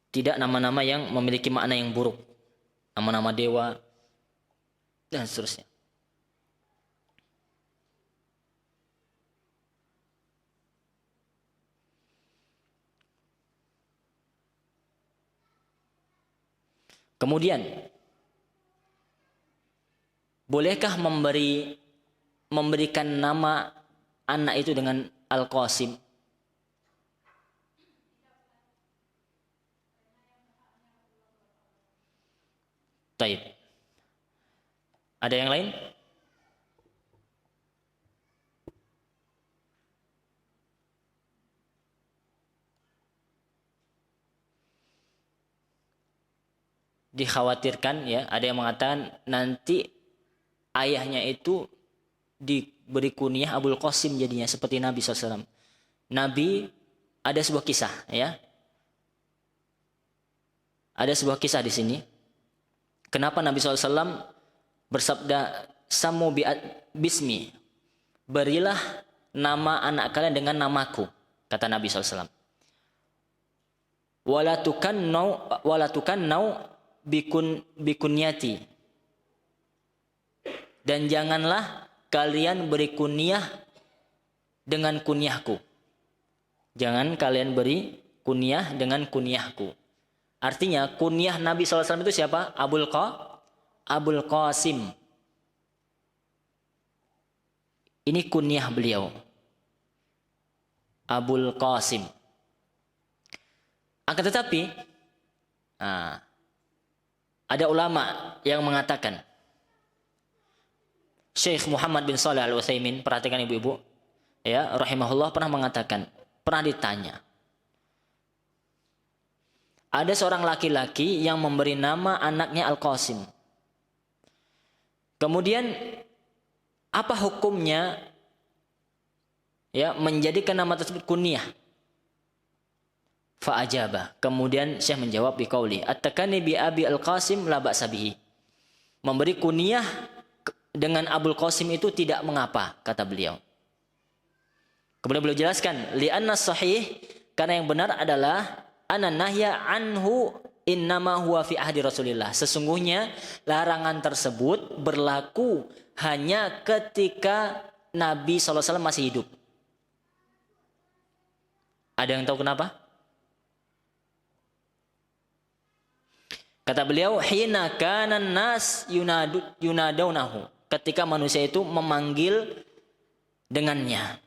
Tidak nama-nama yang memiliki makna yang buruk. Nama-nama dewa dan seterusnya. Kemudian bolehkah memberikan nama anak itu dengan Al-Qasim? Taib. Ada yang lain? Dikhawatirkan, ya, ada yang mengatakan nanti ayahnya itu diberi kunyah Abul Qasim jadinya seperti Nabi SAW. Nabi, ada sebuah kisah, ya. Ada sebuah kisah di sini. Kenapa Nabi SAW bersabda samu bismi, berilah nama anak kalian dengan namaku, kata Nabi SAW. Wala tukannau bikunyati. Dan janganlah kalian beri kunyah dengan kunyahku. Jangan kalian beri kunyah dengan kunyahku. Artinya kunyah Nabi SAW itu siapa? Abul Qasim. Ini kunyah beliau. Abul Qasim. Akan tetapi ada ulama yang mengatakan, Syekh Muhammad bin Shalih Al-Utsaimin, perhatikan ibu-ibu, ya, rahimahullah, pernah mengatakan, pernah ditanya, ada seorang laki-laki yang memberi nama anaknya Al-Qasim. Kemudian apa hukumnya, ya, menjadikan nama tersebut kunyah? Fa'ajaba. Kemudian Syekh menjawab biqauli, at-takani bi Abi Al-Qasim la ba'sa bihi. Memberi kunyah dengan Abul Qasim itu tidak mengapa, kata beliau. Kemudian beliau jelaskan, li'anna sahih, karena yang benar adalah ana nahya anhu innama huwa fi ahdi Rasulillah. Sesungguhnya larangan tersebut berlaku hanya ketika Nabi SAW masih hidup. Ada yang tahu kenapa? Kata beliau, hina kana nas yunadaunahu. Ketika manusia itu memanggil dengannya.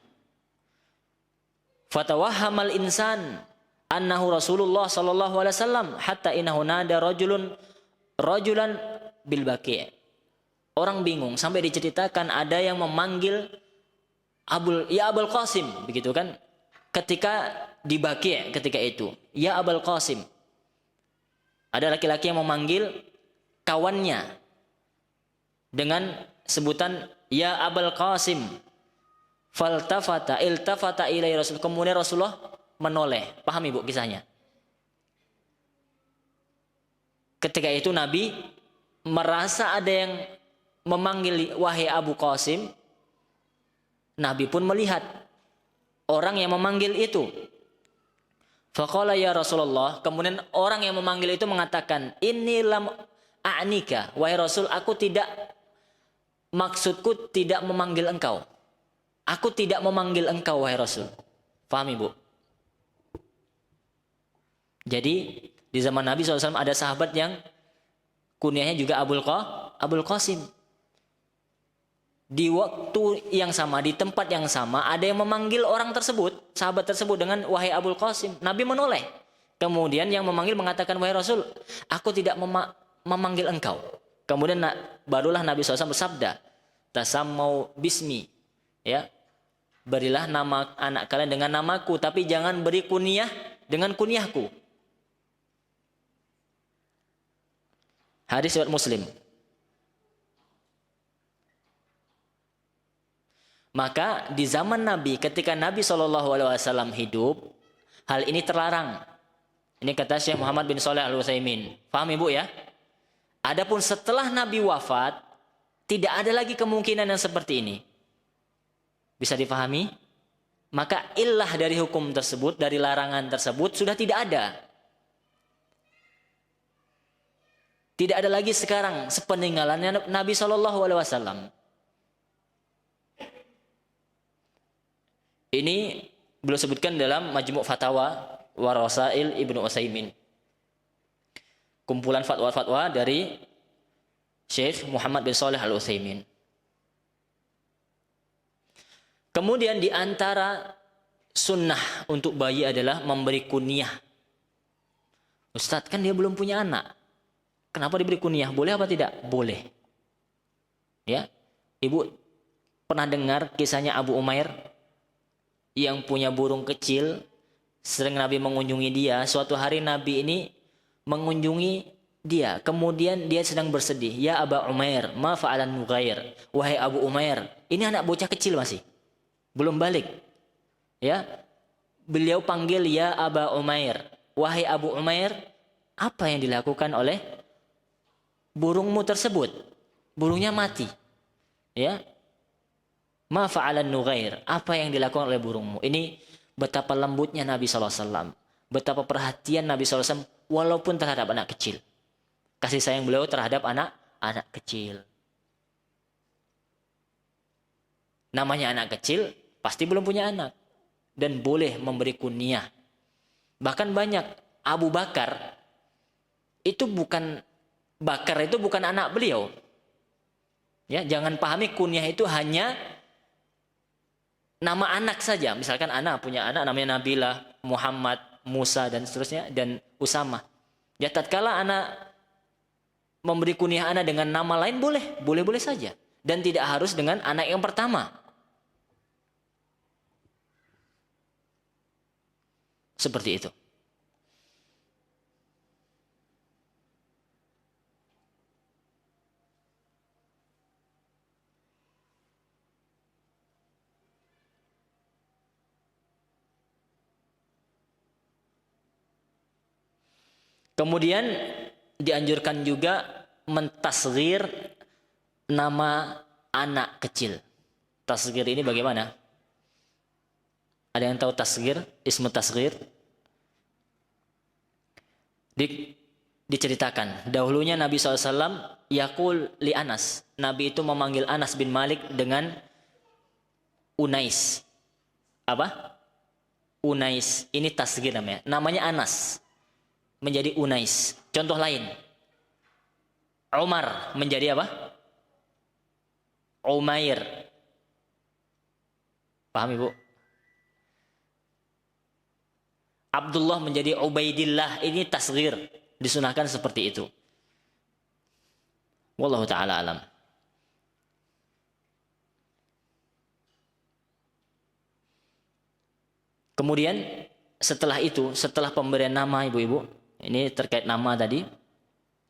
Fatawahhamal insan annahu Rasulullah sallallahu alaihi wasallam hatta innahu nada rajulan bil baqi'. Orang bingung sampai diceritakan ada yang memanggil Abul Qasim, begitu kan? Ketika di Baqi', ketika itu, ya Abul Qasim. Ada laki-laki yang memanggil kawannya dengan sebutan ya Abul Qasim. Iltafata ilai Rasul. Kemudian Rasulullah menoleh. Paham ibu kisahnya? Ketika itu Nabi merasa ada yang memanggil wahai Abu Qasim. Nabi pun melihat orang yang memanggil itu. Faqala ya Rasulullah. Kemudian orang yang memanggil itu mengatakan, inni lam a'nika. Wahai Rasul, maksudku tidak memanggil engkau. Aku tidak memanggil engkau, wahai Rasul. Paham ibu? Jadi di zaman Nabi SAW ada sahabat yang kunyahnya juga Abul Qasim. Di waktu yang sama, di tempat yang sama, ada yang memanggil orang tersebut, sahabat tersebut dengan wahai Abul Qasim. Nabi menoleh. Kemudian yang memanggil mengatakan, wahai Rasul, aku tidak memanggil engkau. Kemudian barulah Nabi SAW bersabda, tasammau bismi, ya, berilah nama anak kalian dengan namaku, tapi jangan beri kunyah dengan kunyahku. Hadis riwayat Muslim. Maka di zaman Nabi, ketika Nabi SAW hidup, hal ini terlarang. Ini kata Syekh Muhammad bin Shalih Al-Utsaimin. Paham ibu ya? Adapun setelah Nabi wafat, tidak ada lagi kemungkinan yang seperti ini. Bisa difahami? Maka illah dari hukum tersebut, dari larangan tersebut sudah tidak ada. Tidak ada lagi sekarang sepeninggalannya Nabi SAW. Ini beliau sebutkan dalam Majmu' Fatawa wa Rasail Ibnu Utsaimin. Kumpulan fatwa-fatwa dari Syekh Muhammad bin Shalih Al-Utsaimin. Kemudian di antara sunnah untuk bayi adalah memberi kunyah. Ustadz, kan dia belum punya anak. Kenapa diberi kunyah? Boleh apa tidak? Boleh. Ya, ibu pernah dengar kisahnya Abu Umair yang punya burung kecil, sering Nabi mengunjungi dia. Suatu hari Nabi ini mengunjungi dia, kemudian dia sedang bersedih. Ya Aba Umair, ma fa'alan Nughair. Wahai Abu Umair, ini anak bocah kecil masih, belum balik. Ya, beliau panggil ya Aba Umair. Wahai Abu Umair, apa yang dilakukan oleh burungmu tersebut? Burungnya mati. Ya. Ma fa'alan nughair, apa yang dilakukan oleh burungmu. Ini betapa lembutnya Nabi SAW. Betapa perhatian Nabi SAW walaupun terhadap anak kecil. Kasih sayang beliau terhadap anak kecil. Namanya anak kecil, pasti belum punya anak. Dan boleh memberi kunyah. Bahkan banyak, Abu Bakar, itu bukan, Bakar itu bukan anak beliau. Ya, jangan pahami kunyah itu hanya nama anak saja. Misalkan anak punya anak namanya Nabilah, Muhammad, Musa dan seterusnya dan Usama. Ya tatkala anak memberi kunyah anak dengan nama lain boleh saja dan tidak harus dengan anak yang pertama. Seperti itu. Kemudian dianjurkan juga mentasghir nama anak kecil. Tasghir ini bagaimana? Ada yang tahu tasghir? Ismu tasghir? Diceritakan. Dahulunya Nabi SAW yaqul li Anas. Nabi itu memanggil Anas bin Malik dengan Unais. Apa? Unais. Ini tasghir namanya. Namanya Anas. Menjadi Unais. Contoh lain. Umar menjadi apa? Umair. Paham Ibu? Abdullah menjadi Ubaidillah. Ini tasghir. Disunahkan seperti itu. Wallahu ta'ala alam. Kemudian setelah itu, setelah pemberian nama ibu-ibu, ini terkait nama tadi.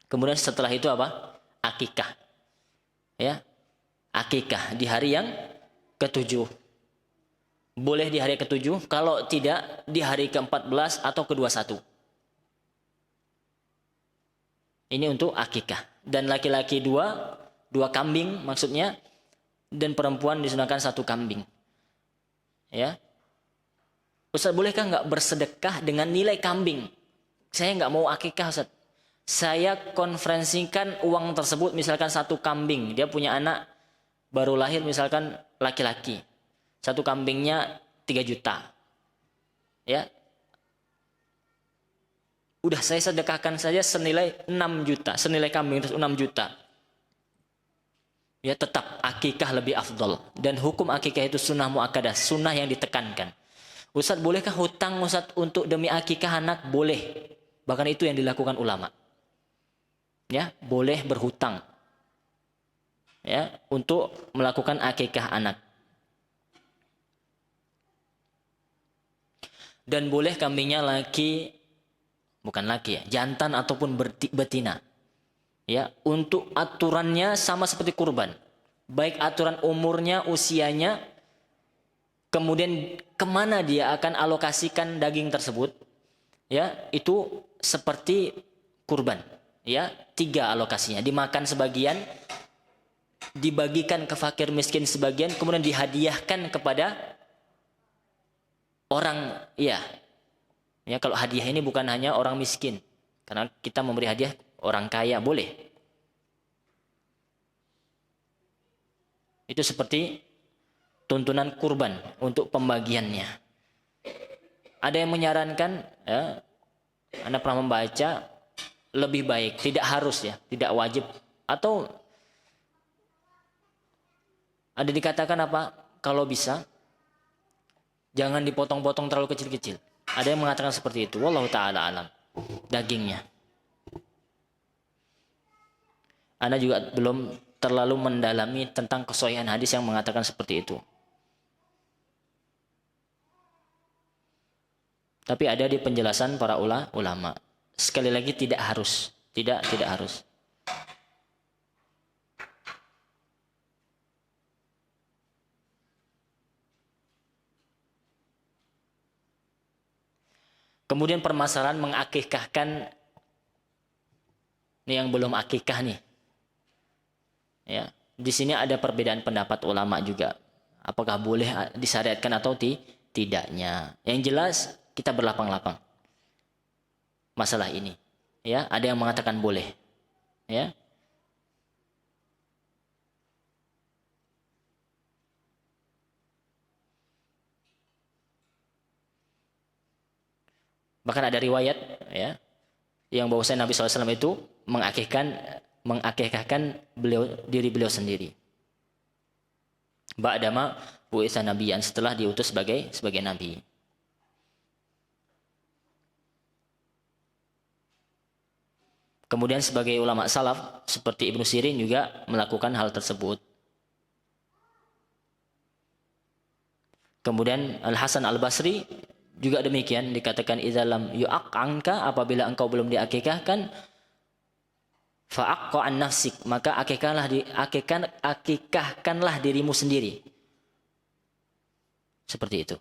Kemudian setelah itu apa? Akikah. Ya. Akikah di hari yang ke-7. Boleh di hari ke-7, kalau tidak di hari ke-14 atau ke-21. Ini untuk akikah. Dan laki-laki dua kambing maksudnya, dan perempuan disunahkan 1 kambing. Ya. Ustaz, bolehkah nggak bersedekah dengan nilai kambing? Saya nggak mau akikah, Ustaz. Saya konferensikan uang tersebut, misalkan 1 kambing. Dia punya anak baru lahir, misalkan laki-laki. 1 kambingnya 3 juta. Ya. Udah saya sedekahkan saja senilai 6 juta. Senilai kambing itu 6 juta. Ya, tetap akikah lebih afdol. Dan hukum akikah itu sunnah muakkadah. Sunnah yang ditekankan. Ustaz, bolehkah hutang Ustaz untuk demi akikah anak? Boleh. Bahkan itu yang dilakukan ulama. Ya, boleh berhutang. Ya, untuk melakukan akikah anak. Dan boleh kambingnya laki, bukan laki ya, jantan ataupun betina. Ya, untuk aturannya sama seperti kurban. Baik aturan umurnya, usianya, kemudian kemana dia akan alokasikan daging tersebut, ya itu seperti kurban, ya 3 alokasinya, dimakan sebagian, dibagikan ke fakir miskin sebagian, kemudian dihadiahkan kepada orang, ya kalau hadiah ini bukan hanya orang miskin, karena kita memberi hadiah orang kaya boleh, itu seperti tuntunan kurban untuk pembagiannya. Ada yang menyarankan, ya, Anda pernah membaca, lebih baik, tidak harus ya, tidak wajib. Atau ada dikatakan apa? Kalau bisa, jangan dipotong-potong terlalu kecil-kecil. Ada yang mengatakan seperti itu. Wallahu ta'ala alam. Dagingnya. Anda juga belum terlalu mendalami tentang kesohihan hadis yang mengatakan seperti itu. Tapi ada di penjelasan para ulama. Sekali lagi tidak harus. Tidak harus. Kemudian permasalahan mengakikahkan, ini yang belum akikah nih. Ya, di sini ada perbedaan pendapat ulama juga. Apakah boleh disyariatkan atau tidaknya. Yang jelas kita berlapang-lapang masalah ini. Ya, ada yang mengatakan boleh. Ya. Bahkan ada riwayat ya yang bahwasanya Nabi SAW itu mengakikahkan diri beliau sendiri. Ba'dama bu'itsa nabiyyan, setelah diutus sebagai nabi. Kemudian sebagai ulama salaf seperti Ibnu Sirin juga melakukan hal tersebut. Kemudian Al-Hasan Al-Basri juga demikian, dikatakan idza lam yu'aqanka, apabila engkau belum diakikahkan, fa'aqqa an nafsik, maka akikahkanlah dirimu sendiri. Seperti itu.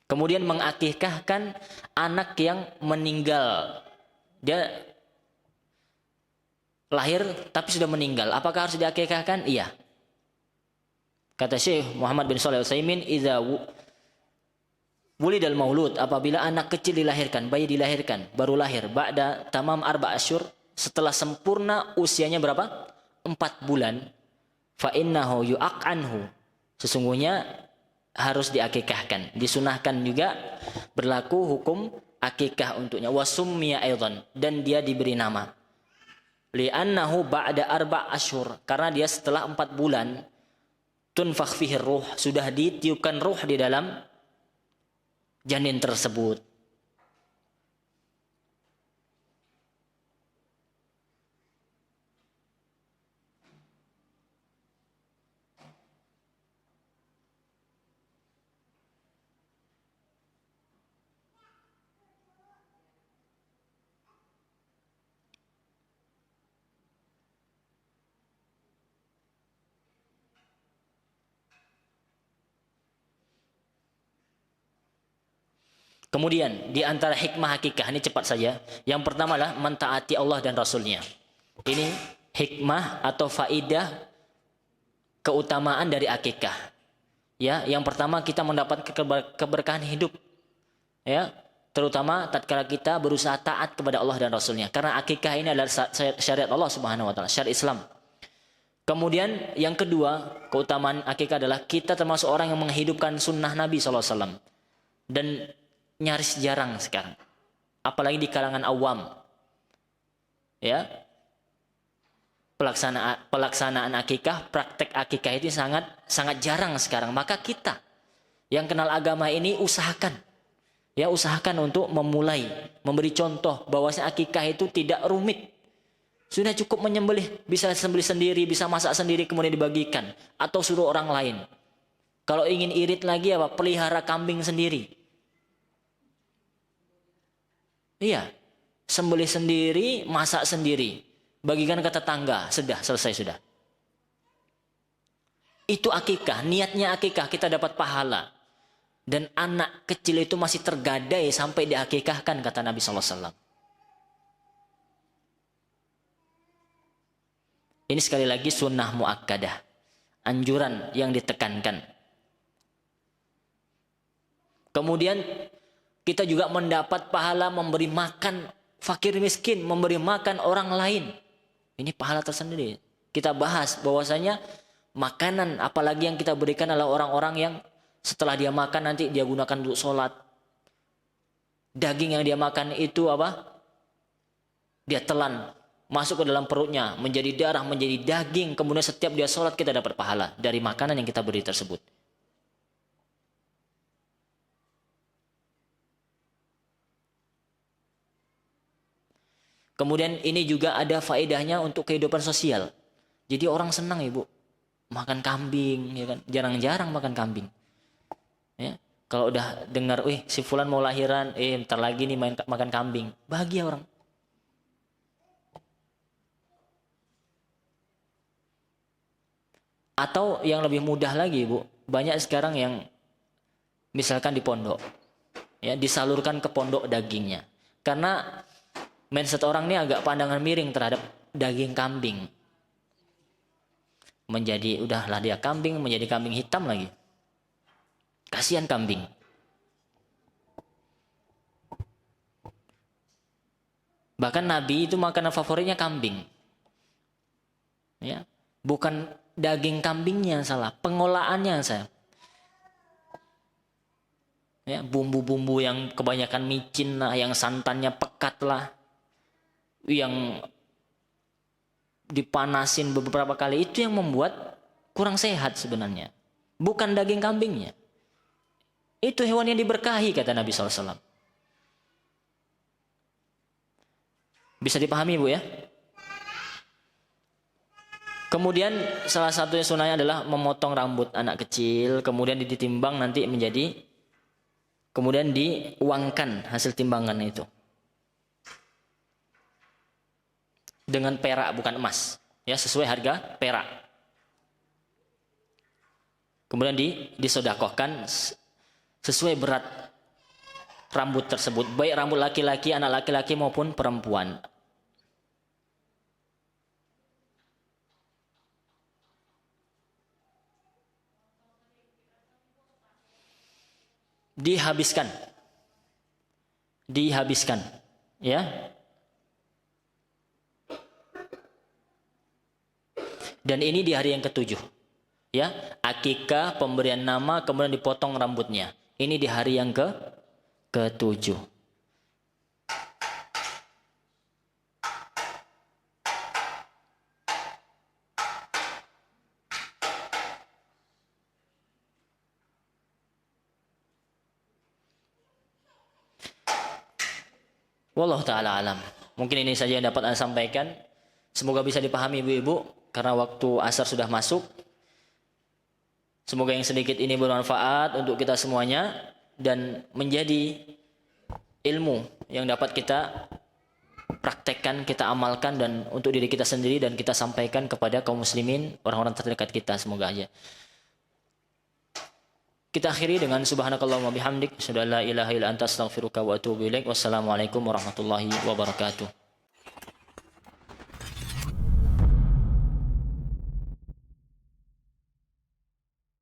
Kemudian mengakikahkan anak yang meninggal. Dia lahir tapi sudah meninggal. Apakah harus diakikahkan? Iya. Kata Syekh Muhammad bin Shalih Al-Utsaimin, idza wulidal maulud, apabila anak kecil dilahirkan, bayi dilahirkan, baru lahir, ba'da tamam 4 asyhur, setelah sempurna usianya berapa? 4 bulan. Fa innahu yu'aqanhu, sesungguhnya harus diakikahkan. Disunahkan juga berlaku hukum akikah untuknya. Wasummiya aidan, dan dia diberi nama. Li'annahu ba'da 4 asyhur, karena dia setelah 4 bulan tunfakh fihi ruh, sudah ditiupkan ruh di dalam janin tersebut. Kemudian di antara hikmah akikah, ini cepat saja. Yang pertama adalah mentaati Allah dan Rasulnya. Ini hikmah atau faidah keutamaan dari akikah. Ya, yang pertama kita mendapat keberkahan hidup. Ya, terutama tatkala kita berusaha taat kepada Allah dan Rasulnya. Karena akikah ini adalah syariat Allah Subhanahu wa taala, syariat Islam. Kemudian yang kedua, keutamaan akikah adalah kita termasuk orang yang menghidupkan sunnah Nabi SAW. Dan nyaris jarang sekarang, apalagi di kalangan awam, ya, pelaksanaan akikah, praktek akikah itu sangat jarang sekarang. Maka kita yang kenal agama ini usahakan untuk memulai, memberi contoh bahwasanya akikah itu tidak rumit. Sudah cukup menyembelih, bisa sembelih sendiri, bisa masak sendiri kemudian dibagikan, atau suruh orang lain. Kalau ingin irit lagi apa, pelihara kambing sendiri. Iya, sembelih sendiri, masak sendiri, bagikan ke tetangga, selesai sudah. Itu akikah, niatnya akikah, kita dapat pahala. Dan anak kecil itu masih tergadai sampai diakikahkan, kata Nabi SAW. Ini sekali lagi sunnah muakkadah, anjuran yang ditekankan. Kemudian kita juga mendapat pahala memberi makan fakir miskin, memberi makan orang lain. Ini pahala tersendiri. Kita bahas bahwasanya makanan apalagi yang kita berikan adalah orang-orang yang setelah dia makan nanti dia gunakan untuk sholat. Daging yang dia makan itu apa? Dia telan, masuk ke dalam perutnya, menjadi darah, menjadi daging. Kemudian setiap dia sholat kita dapat pahala dari makanan yang kita beri tersebut. Kemudian ini juga ada faedahnya untuk kehidupan sosial. Jadi orang senang ibu makan kambing, ya kan? Jarang-jarang makan kambing. Ya, kalau udah dengar, si fulan mau lahiran, ntar lagi nih makan kambing, bahagia orang. Atau yang lebih mudah lagi ibu, banyak sekarang yang misalkan di pondok, ya disalurkan ke pondok dagingnya, karena mindset orang ini agak pandangan miring terhadap daging kambing. menjadi, udahlah dia kambing, menjadi kambing hitam lagi. Kasihan kambing. Bahkan Nabi itu makanan favoritnya kambing. Ya, bukan daging kambingnya yang salah, pengolahannya yang salah. Ya, bumbu-bumbu yang kebanyakan micin lah, yang santannya pekat lah, yang dipanasin beberapa kali, itu yang membuat kurang sehat sebenarnya. Bukan daging kambingnya. Itu hewan yang diberkahi kata Nabi SAW. Bisa dipahami Bu ya? Kemudian salah satu sunnahnya adalah memotong rambut anak kecil, kemudian ditimbang nanti menjadi, kemudian diuangkan hasil timbangan itu. Dengan perak bukan emas, ya sesuai harga perak. Kemudian disodakohkan sesuai berat rambut tersebut, baik rambut laki-laki, anak laki-laki maupun perempuan. Dihabiskan, ya. Dan ini di hari yang ketujuh, ya. Akikah, pemberian nama, kemudian dipotong rambutnya. Ini di hari yang ketujuh. Wallahu ta'ala alam. Mungkin ini saja yang dapat Anda sampaikan. Semoga bisa dipahami ibu-ibu, karena waktu asar sudah masuk. Semoga yang sedikit ini bermanfaat untuk kita semuanya dan menjadi ilmu yang dapat kita praktekkan, kita amalkan, dan untuk diri kita sendiri, dan kita sampaikan kepada kaum muslimin, orang-orang terdekat kita, semoga aja. Kita akhiri dengan subhanakallahumma bihamdik, asyhadu an la ilaha illa anta, astaghfiruka wa atubu ilaik. Wassalamualaikum warahmatullahi wabarakatuh.